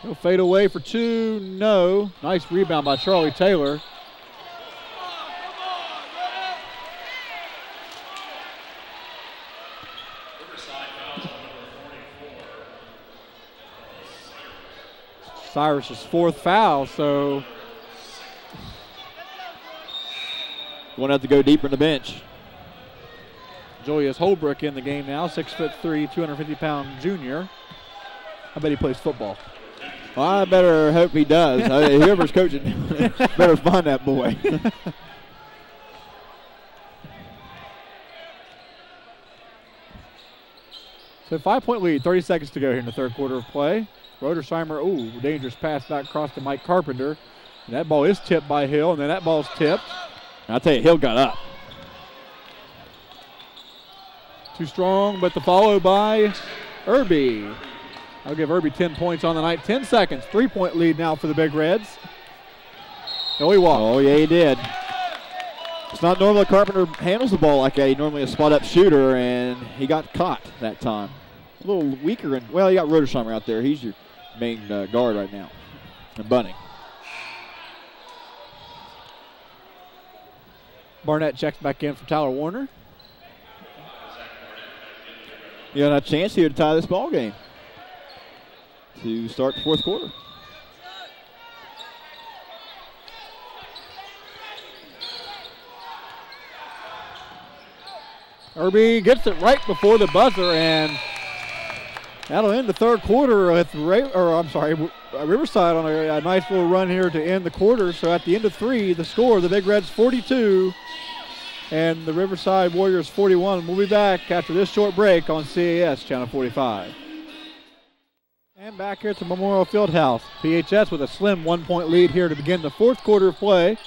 S1: He'll fade away for 2, no. Nice rebound by Charlie Taylor. Cyrus's 4th foul, so
S2: going to have to go deeper in the bench.
S1: Julius Holbrook in the game now, 6'3", 250-pound junior. I bet he plays football.
S2: Well, I better hope he does. Whoever's coaching better find that boy.
S1: So 5-point lead, 30 seconds to go here in the third quarter of play. Rodersheimer, ooh, dangerous pass back across to Mike Carpenter. And that ball is tipped by Hill, and then that ball's tipped.
S2: I'll tell you, Hill got up.
S1: Too strong, but the follow by Irby. I'll give Irby 10 points on the night. 10 seconds, 3-point lead now for the Big Reds. No, he walked.
S2: Oh, yeah, he did. It's not normally Carpenter handles the ball like that. He's normally a spot-up shooter, and he got caught that time. A little weaker, and well, you got Rodersheimer out there. He's your main guard right now, and Bunting.
S1: Barnett checks back in for Tyler Warner.
S2: You got a chance here to tie this ball game to start the fourth quarter.
S1: Irby gets it right before the buzzer, and that'll end the third quarter with Riverside on a nice little run here to end the quarter. So at the end of 3, the score, the Big Reds 42 and the Riverside Warriors 41. We'll be back after this short break on CAS Channel 45. And back here at the Memorial Fieldhouse. PHS with a slim 1-point lead here to begin the fourth quarter of play.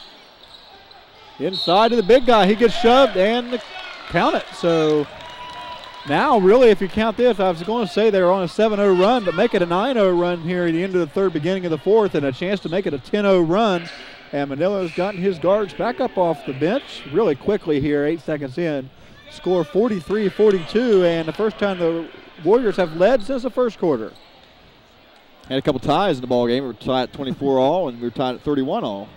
S1: Inside to the big guy. He gets shoved and count it. So now, really, if you count this, I was going to say they were on a 7-0 run, but make it a 9-0 run here at the end of the third, beginning of the fourth, and a chance to make it a 10-0 run. And Manilo's gotten his guards back up off the bench really quickly here, 8 seconds in. Score 43-42, and the first time the Warriors have led since the first quarter.
S2: Had a couple ties in the ball game. We were tied at 24 all, and we were tied at 31 all.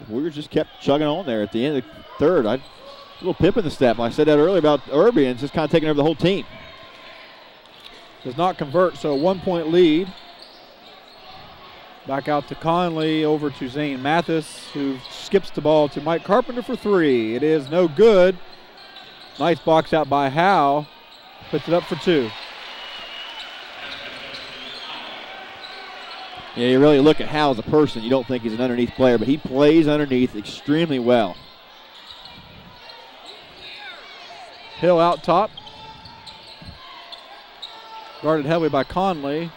S2: Warriors just kept chugging on there at the end of the third. A little pip in the step. I said that earlier about Irby, and it's just kind of taking over the whole team.
S1: Does not convert, so a 1-point lead. Back out to Conley, over to Zane Mathis, who skips the ball to Mike Carpenter for three. It is no good. Nice box out by Howe. Puts it up for two.
S2: Yeah, you really look at Howe as a person, you don't think he's an underneath player, but he plays underneath extremely well.
S1: Hill out top. Guarded heavily by Conley.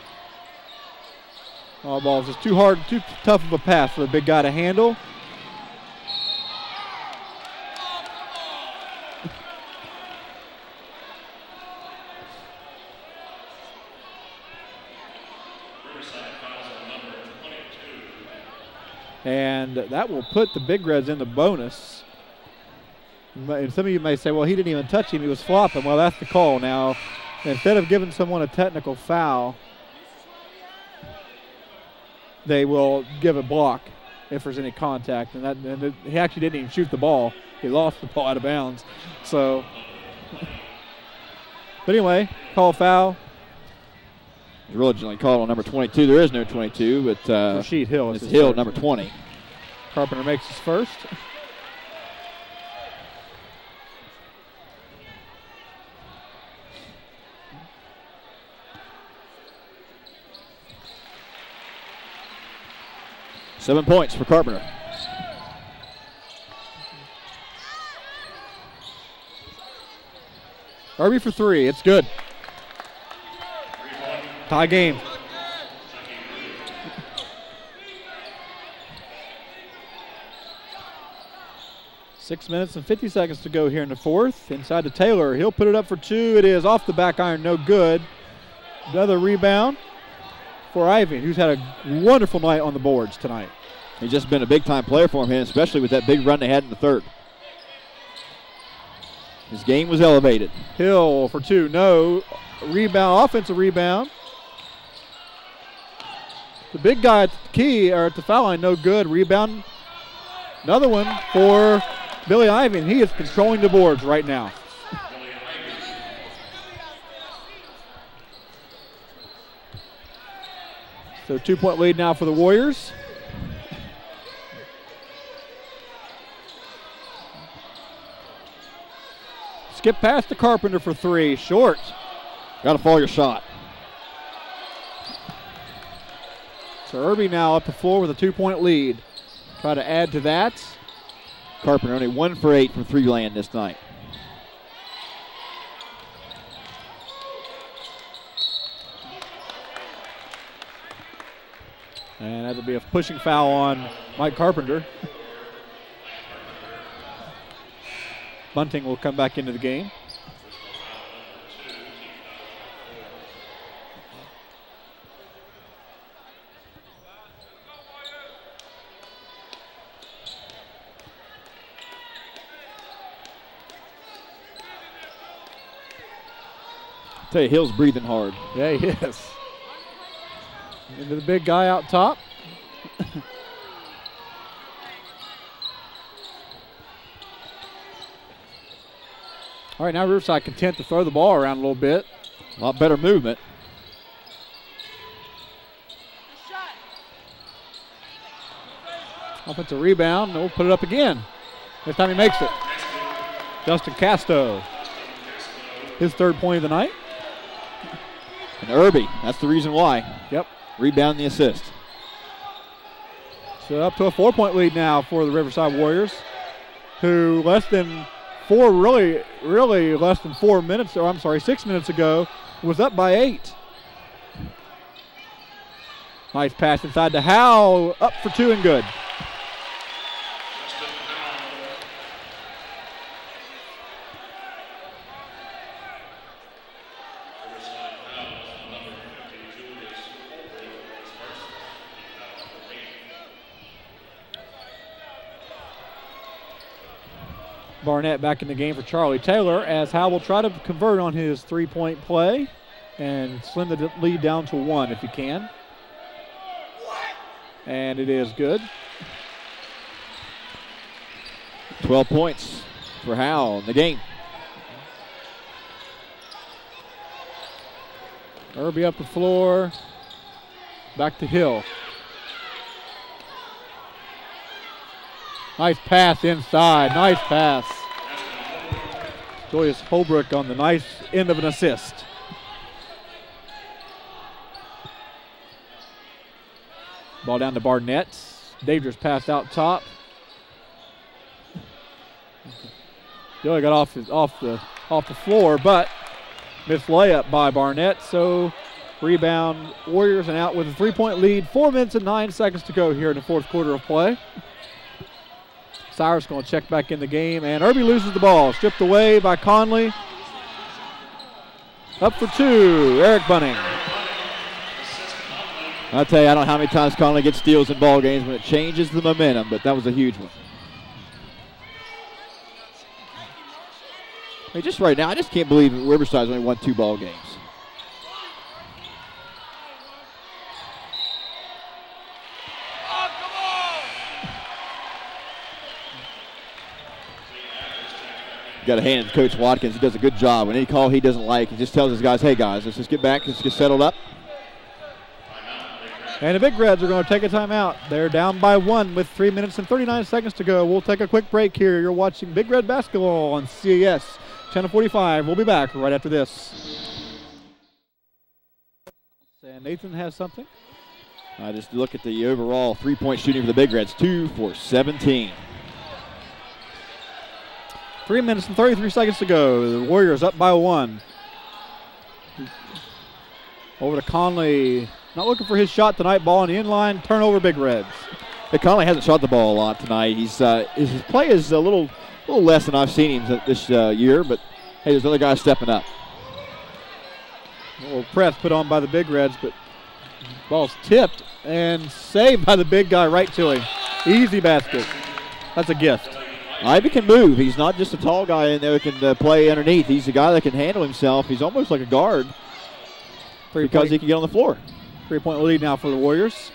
S1: Ball is just too hard, too tough of a pass for the big guy to handle. And that will put the Big Reds in the bonus. And some of you may say, well, he didn't even touch him, he was flopping. Well, that's the call now. Instead of giving someone a technical foul, they will give a block if there's any contact. And he actually didn't even shoot the ball. He lost the ball out of bounds. So, but anyway, call foul.
S2: It's originally called on number 22. There is no 22, but
S1: Rasheed Hill.
S2: It's Hill, number 20.
S1: Carpenter makes his first.
S2: Seven points for Carpenter.
S1: Irby for three. It's good. Tie game. Six minutes and 50 seconds to go here in the fourth. Inside to Taylor. He'll put it up for two. It is off the back iron. No good. Another rebound for Ivy, who's had a wonderful night on the boards tonight.
S2: He's just been a big-time player for him, especially with that big run they had in the third. His game was elevated.
S1: Hill for two. No. Rebound. Offensive rebound. The big guy at the key, or at the foul line, no good. Rebound. Another one for Billy Ivy, and he is controlling the boards right now. So 2-point lead now for the Warriors. Skip past the Carpenter for three. Short.
S2: Got to follow your shot.
S1: So Irby now up the floor with a 2-point lead. Try to add to that.
S2: Carpenter only 1 for 8 from three land this night.
S1: And that'll be a pushing foul on Mike Carpenter. Bunting will come back into the game.
S2: I tell you, Hill's breathing hard.
S1: Yeah, he is. Into the big guy out top. All right, now Riverside content to throw the ball around a little bit.
S2: A lot better movement.
S1: Offensive rebound, and we'll put it up again. This time he makes it. Justin Casto. His third point of the night.
S2: And Irby, that's the reason why.
S1: Yep.
S2: Rebound the assist.
S1: So up to a 4-point lead now for the Riverside Warriors, who really less than 4 minutes, or I'm sorry, 6 minutes ago, was up by 8. Nice pass inside to Howe, up for two and good. Barnett back in the game for Charlie Taylor, as Howe will try to convert on his three-point play and slim the lead down to 1 if he can. And it is good.
S2: 12 points for Howell in the game.
S1: Irby up the floor. Back to Hill. Nice pass inside. Nice pass. Julius Holbrook on the nice end of an assist. Ball down to Barnett. Dangerous pass out top. Joey got off the floor, but missed layup by Barnett. So rebound Warriors and out with a 3-point lead. 4 minutes and 9 seconds to go here in the fourth quarter of play. Cyrus going to check back in the game, and Irby loses the ball. Stripped away by Conley. Up for two, Eric Bunning.
S2: I'll tell you, I don't know how many times Conley gets steals in ball games when it changes the momentum, but that was a huge one. I mean, just right now, I just can't believe that Riverside's only won 2 ball games. You got to hand it to Coach Watkins. He does a good job. When any call he doesn't like, he just tells his guys, hey guys, let's just get back, let's get settled up.
S1: And the Big Reds are going to take a timeout. They're down by 1 with 3 minutes and 39 seconds to go. We'll take a quick break here. You're watching Big Red Basketball on CAS Channel 45. We'll be back right after this. And Nathan has something.
S2: Just look at the overall 3-point shooting for the Big Reds, 2 for 17.
S1: 3 minutes and 33 seconds to go. The Warriors up by 1. Over to Conley. Not looking for his shot tonight. Ball on the inline. Turnover, Big Reds.
S2: Hey, Conley hasn't shot the ball a lot tonight. His play is a little less than I've seen him this year, but hey, there's other guys stepping up.
S1: A little press put on by the Big Reds, but ball's tipped and saved by the big guy right to him. Easy basket. That's a gift.
S2: Ivy can move. He's not just a tall guy in there who can play underneath. He's a guy that can handle himself. He's almost like a guard because he can get on the floor.
S1: 3-point lead now for the Warriors.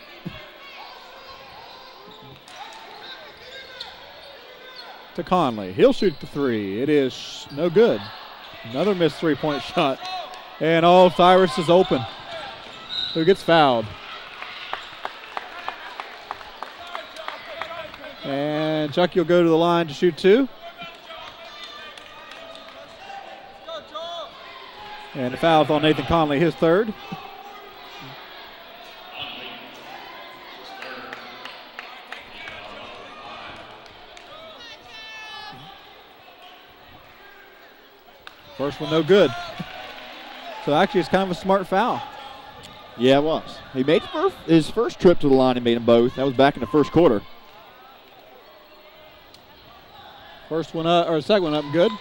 S1: To Conley. He'll shoot the 3. It is no good. Another missed 3-point shot. And Cyrus is open. Who gets fouled? And Chucky will go to the line to shoot 2. And the foul's on Nathan Conley, his 3rd. First one no good. So actually it's kind of a smart foul.
S2: Yeah, it was. He made his first trip to the line and made them both. That was back in the first quarter.
S1: First one up, or second one up, good.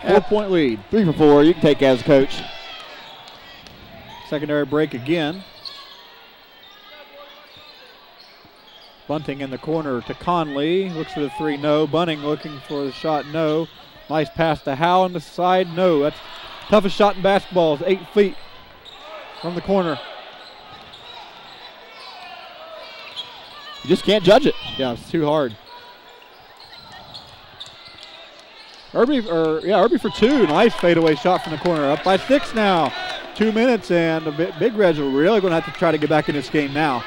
S1: 4-point lead.
S2: 3 for 4. You can take as a coach.
S1: Secondary break again. Bunting in the corner to Conley. Looks for the 3, no. Bunting looking for the shot, no. Nice pass to Howe on the side, no. That's toughest shot in basketball is 8 feet from the corner.
S2: You just can't judge it.
S1: Yeah, it's too hard. Irby for 2. Nice fadeaway shot from the corner. Up by 6 now. 2 minutes, and the Big Reds are really going to have to try to get back in this game now.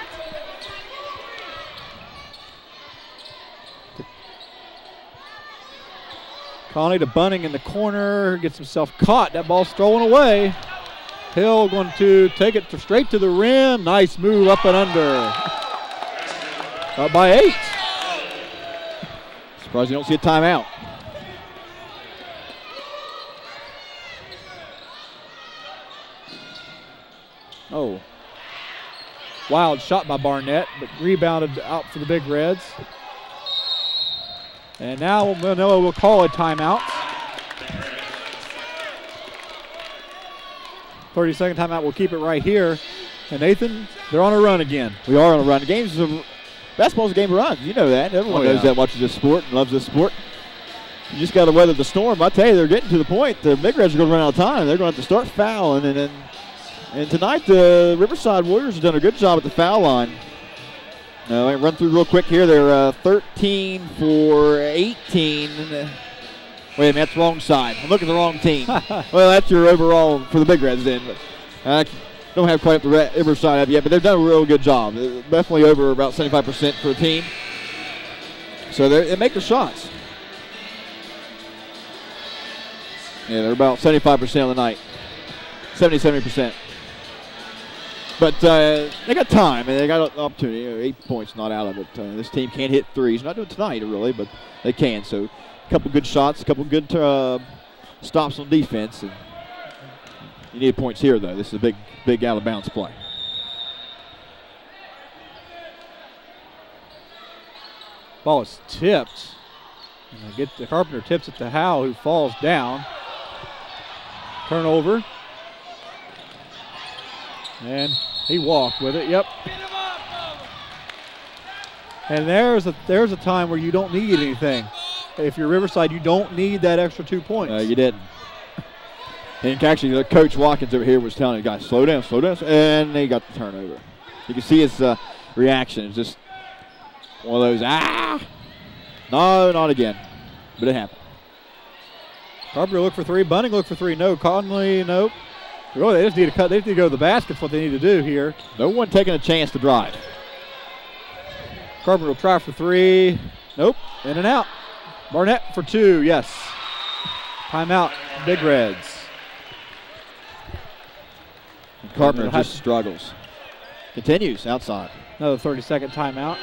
S1: Conley to Bunting in the corner. Gets himself caught. That ball's stolen away. Hill going to take it straight to the rim. Nice move up and under. Up by 8.
S2: Surprised you don't see a timeout.
S1: Oh. Wild shot by Barnett, but rebounded out for the Big Reds. And now Manoa will call a timeout. 30-second timeout. We'll keep it right here. And Nathan, they're on a run again.
S2: We are on a run. Basketball's a game of runs. You know that. Everyone knows that, watches this sport and loves this sport. You just got to weather the storm. I tell you, they're getting to the point. The Big Reds are going to run out of time. They're going to have to start fouling. And tonight, the Riverside Warriors have done a good job at the foul line. Let me run through real quick here. They're 13 for 18. Wait a minute, that's the wrong side. I'm looking at the wrong team. Well, that's your overall for the Big Reds then. But I don't have quite up the Riverside yet, but they've done a real good job. They're definitely over about 75% for the team. So they make the shots. Yeah, they're about 75% of the night. 70%. But they got time, and they got an opportunity. 8 points not out of it. This team can't hit threes. Not doing it tonight, really, but they can. So a couple good shots, a couple good stops on defense. And you need points here, though. This is a big out-of-bounds play.
S1: Ball is tipped. And the Carpenter tips it to Howe, who falls down. Turnover. And he walked with it. Yep. And there's a time where you don't need anything. If you're Riverside, you don't need that extra 2 points.
S2: You didn't. And actually, the Coach Watkins over here was telling the guys, slow down, and they got the turnover. You can see his reaction. It's just one of those, no, not again. But it happened.
S1: Carpenter looked for three. Bunning looked for three. No. Conley, nope. Really, they just need to cut. They need to go to the basket. That's what they need to do here.
S2: No one taking a chance to drive.
S1: Carpenter will try for three. Nope. In and out. Barnett for two. Yes. Timeout. Big Reds.
S2: And Carpenter just struggles. Continues outside.
S1: Another 30-second timeout.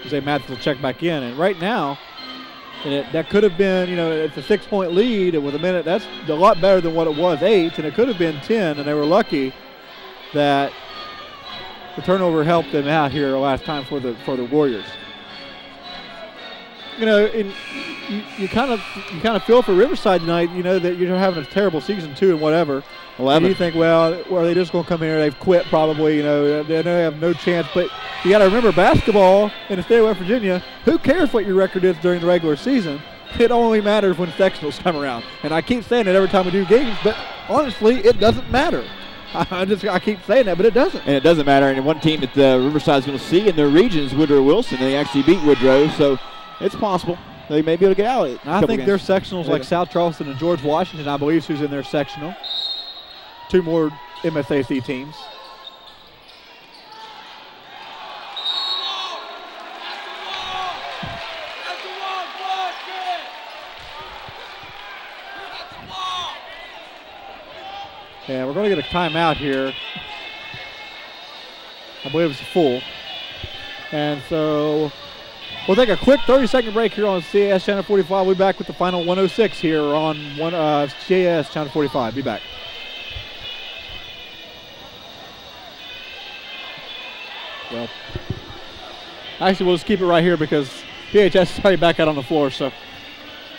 S1: Jose Mathis will check back in. And right now, that could have been, it's a 6-point lead. And with a minute, that's a lot better than what it was, 8. And it could have been 10. And they were lucky that the turnover helped them out here last time for the Warriors. And you kind of feel for Riverside tonight. That you're having a terrible season too, and whatever. 11. And you think, well, are they just going to come here? They've quit probably. They have no chance. But you got to remember, basketball in the state of West Virginia. Who cares what your record is during the regular season? It only matters when sectionals come around. And I keep saying it every time we do games, but honestly, it doesn't matter. I keep saying that, but it doesn't.
S2: And it doesn't matter. And one team that Riverside is going to see in their region is Woodrow Wilson. They actually beat Woodrow, so it's possible they may be able to get out.
S1: I think their sectionals like South Charleston and George Washington, I believe, who's in their sectional. 2 more MSAC teams. And we're going to get a timeout here. I believe it's full. And so we'll take a quick 30-second break here on CAS Channel 45. We'll be back with the final 106 here on CAS Channel 45. Be back. Well, actually, we'll just keep it right here because PHS is already back out on the floor. So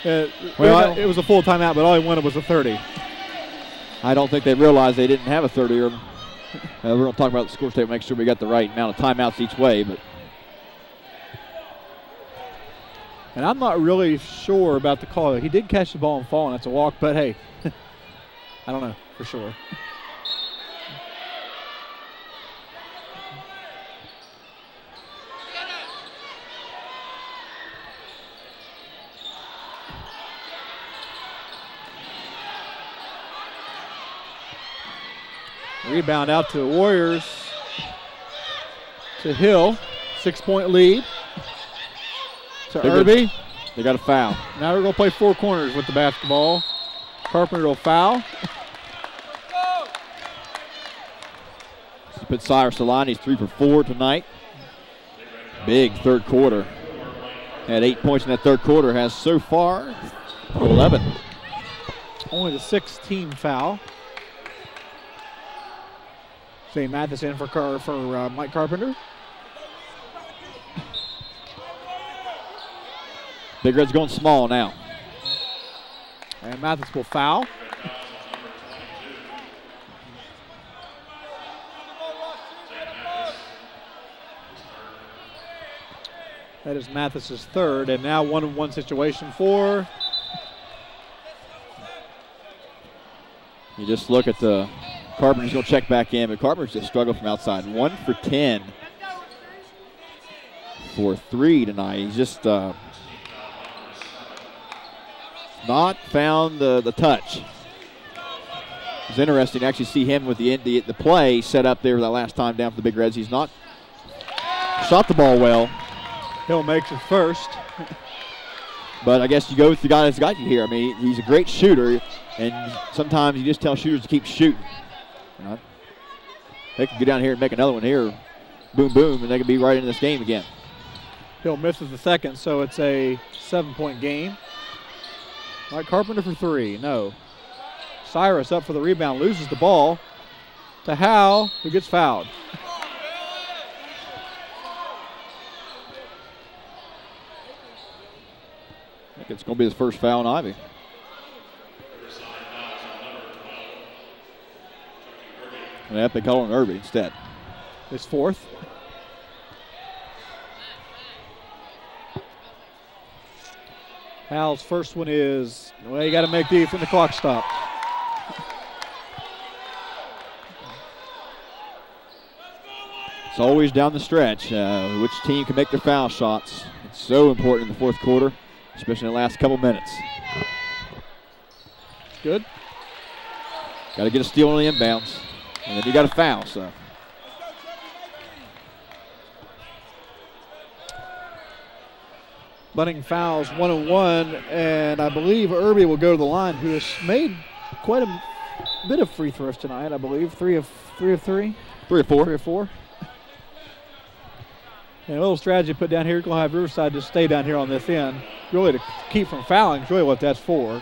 S1: it was a full timeout, but all he wanted was a 30.
S2: I don't think they realized they didn't have a 30. We're going to talk about the score tape, make sure we got the right amount of timeouts each way.
S1: And I'm not really sure about the call. He did catch the ball and fall, and that's a walk, but hey, I don't know for sure. Rebound out to the Warriors. To Hill. 6-point lead. To Irby.
S2: They got a foul.
S1: Now we're going to play 4 corners with the basketball. Carpenter will foul.
S2: Put Cyrus Salani. He's 3 for 4 tonight. Big third quarter. Had 8 points in that third quarter. Has so far 11.
S1: Only the 6th team foul. St. Mathis in for Mike Carpenter.
S2: Big Red's going small now.
S1: And Mathis will foul. That is Mathis's 3rd, and now 1-on-1 situation for.
S2: You just look at the Carpenter's going to check back in, but Carpenter's just struggled from outside. 1 for 10 for 3 tonight. He's just not found the touch. It's interesting to actually see him with the play set up there that last time down for the Big Reds. He's not shot the ball well.
S1: Hill makes his first.
S2: But I guess you go with the guy that's got you here. I mean, he's a great shooter, and sometimes you just tell shooters to keep shooting. They can get down here and make another one here. Boom, boom, and they can be right in this game again.
S1: Hill misses the second, so it's a 7-point game. Mike Carpenter for 3. No. Cyrus up for the rebound, loses the ball to Howell, who gets fouled.
S2: I think it's going to be his first foul on Ivy. And they have to call on Irby instead.
S1: His fourth. Howell's first one is, well, you got to make these when the clock stops.
S2: It's always down the stretch, which team can make their foul shots. It's so important in the fourth quarter, especially in the last couple minutes.
S1: Good.
S2: Got to get a steal on the inbounds, and then you got a foul. So.
S1: Bunning fouls 1-on-1, and I believe Irby will go to the line, who has made quite a bit of free throws tonight. I believe 3 of 3.
S2: 3 or 4.
S1: 3 or 4. And a little strategy put down here. You're going to have Riverside just stay down here on this end, really to keep from fouling. Is really what that's for.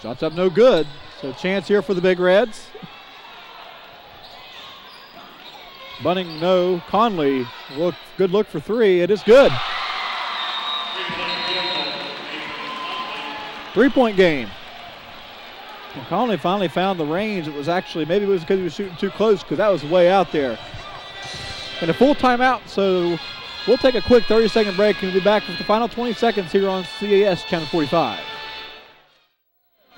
S1: Shots up, no good. So chance here for the Big Reds. Bunning, no. Conley, good look for 3. It is good. 3-point game. And Conley finally found the range. It was actually, maybe it was because he was shooting too close, because that was way out there. And a full timeout, so we'll take a quick 30-second break and we'll be back with the final 20 seconds here on CAS Channel 45.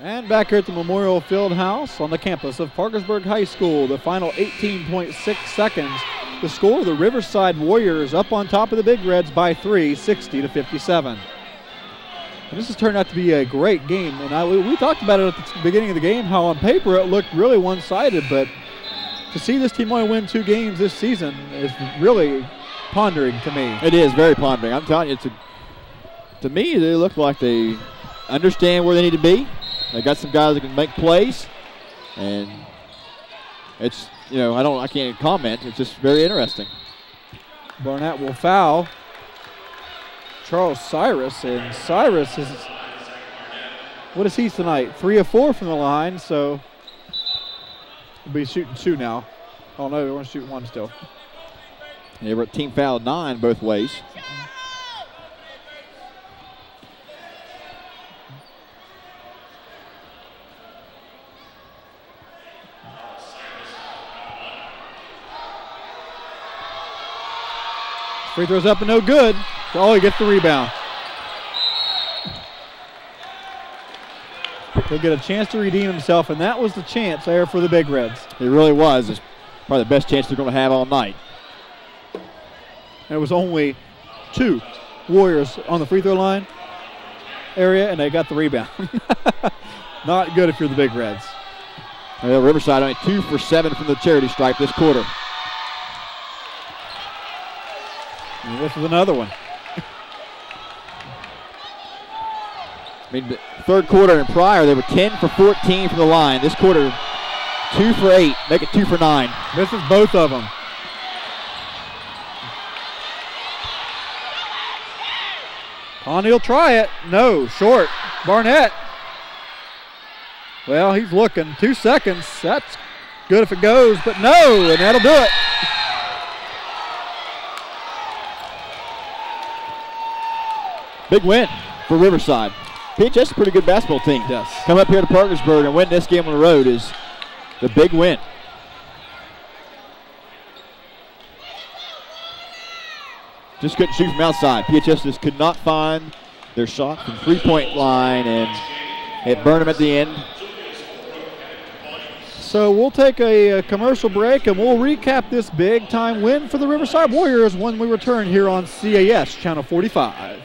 S1: And back here at the Memorial Fieldhouse on the campus of Parkersburg High School, the final 18.6 seconds. The score, the Riverside Warriors up on top of the Big Reds by 3, 60-57. And this has turned out to be a great game. And we talked about it at the beginning of the game, how on paper it looked really one-sided, but to see this team only win 2 games this season is really pondering to me.
S2: It is very pondering. I'm telling you, to me, they look like they understand where they need to be. They got some guys that can make plays, and it's, I can't comment. It's just very interesting.
S1: Barnett will foul Charles Cyrus, and Cyrus is, what is he tonight? 3 of 4 from the line, so he'll be shooting 2 now. Oh no, they're going to shoot 1 still.
S2: Yeah, we're at team foul 9 both ways.
S1: Free throws up and no good. Oh, he gets the rebound. He'll get a chance to redeem himself, and that was the chance there for the Big Reds.
S2: It really was. It's probably the best chance they're going to have all night.
S1: There was only 2 Warriors on the free throw line area, and they got the rebound. Not good if you're the Big Reds.
S2: Well, Riverside only 2 for 7 from the charity stripe this quarter.
S1: And this is another one.
S2: I mean, the third quarter and prior, they were 10 for 14 from the line. This quarter, 2 for 8, make it 2 for 9.
S1: This is both of them. Conley will try it. No, short. Barnett. Well, he's looking. 2 seconds. That's good if it goes, but no, and that'll do it.
S2: Big win for Riverside. PHS is a pretty good basketball team.
S1: Yes.
S2: Come up here to Parkersburg and win this game on the road is the big win. just couldn't shoot from outside. PHS just could not find their shot from three-point line, and it burned them at the end.
S1: So we'll take a commercial break, and we'll recap this big-time win for the Riverside Warriors when we return here on CAS Channel 45.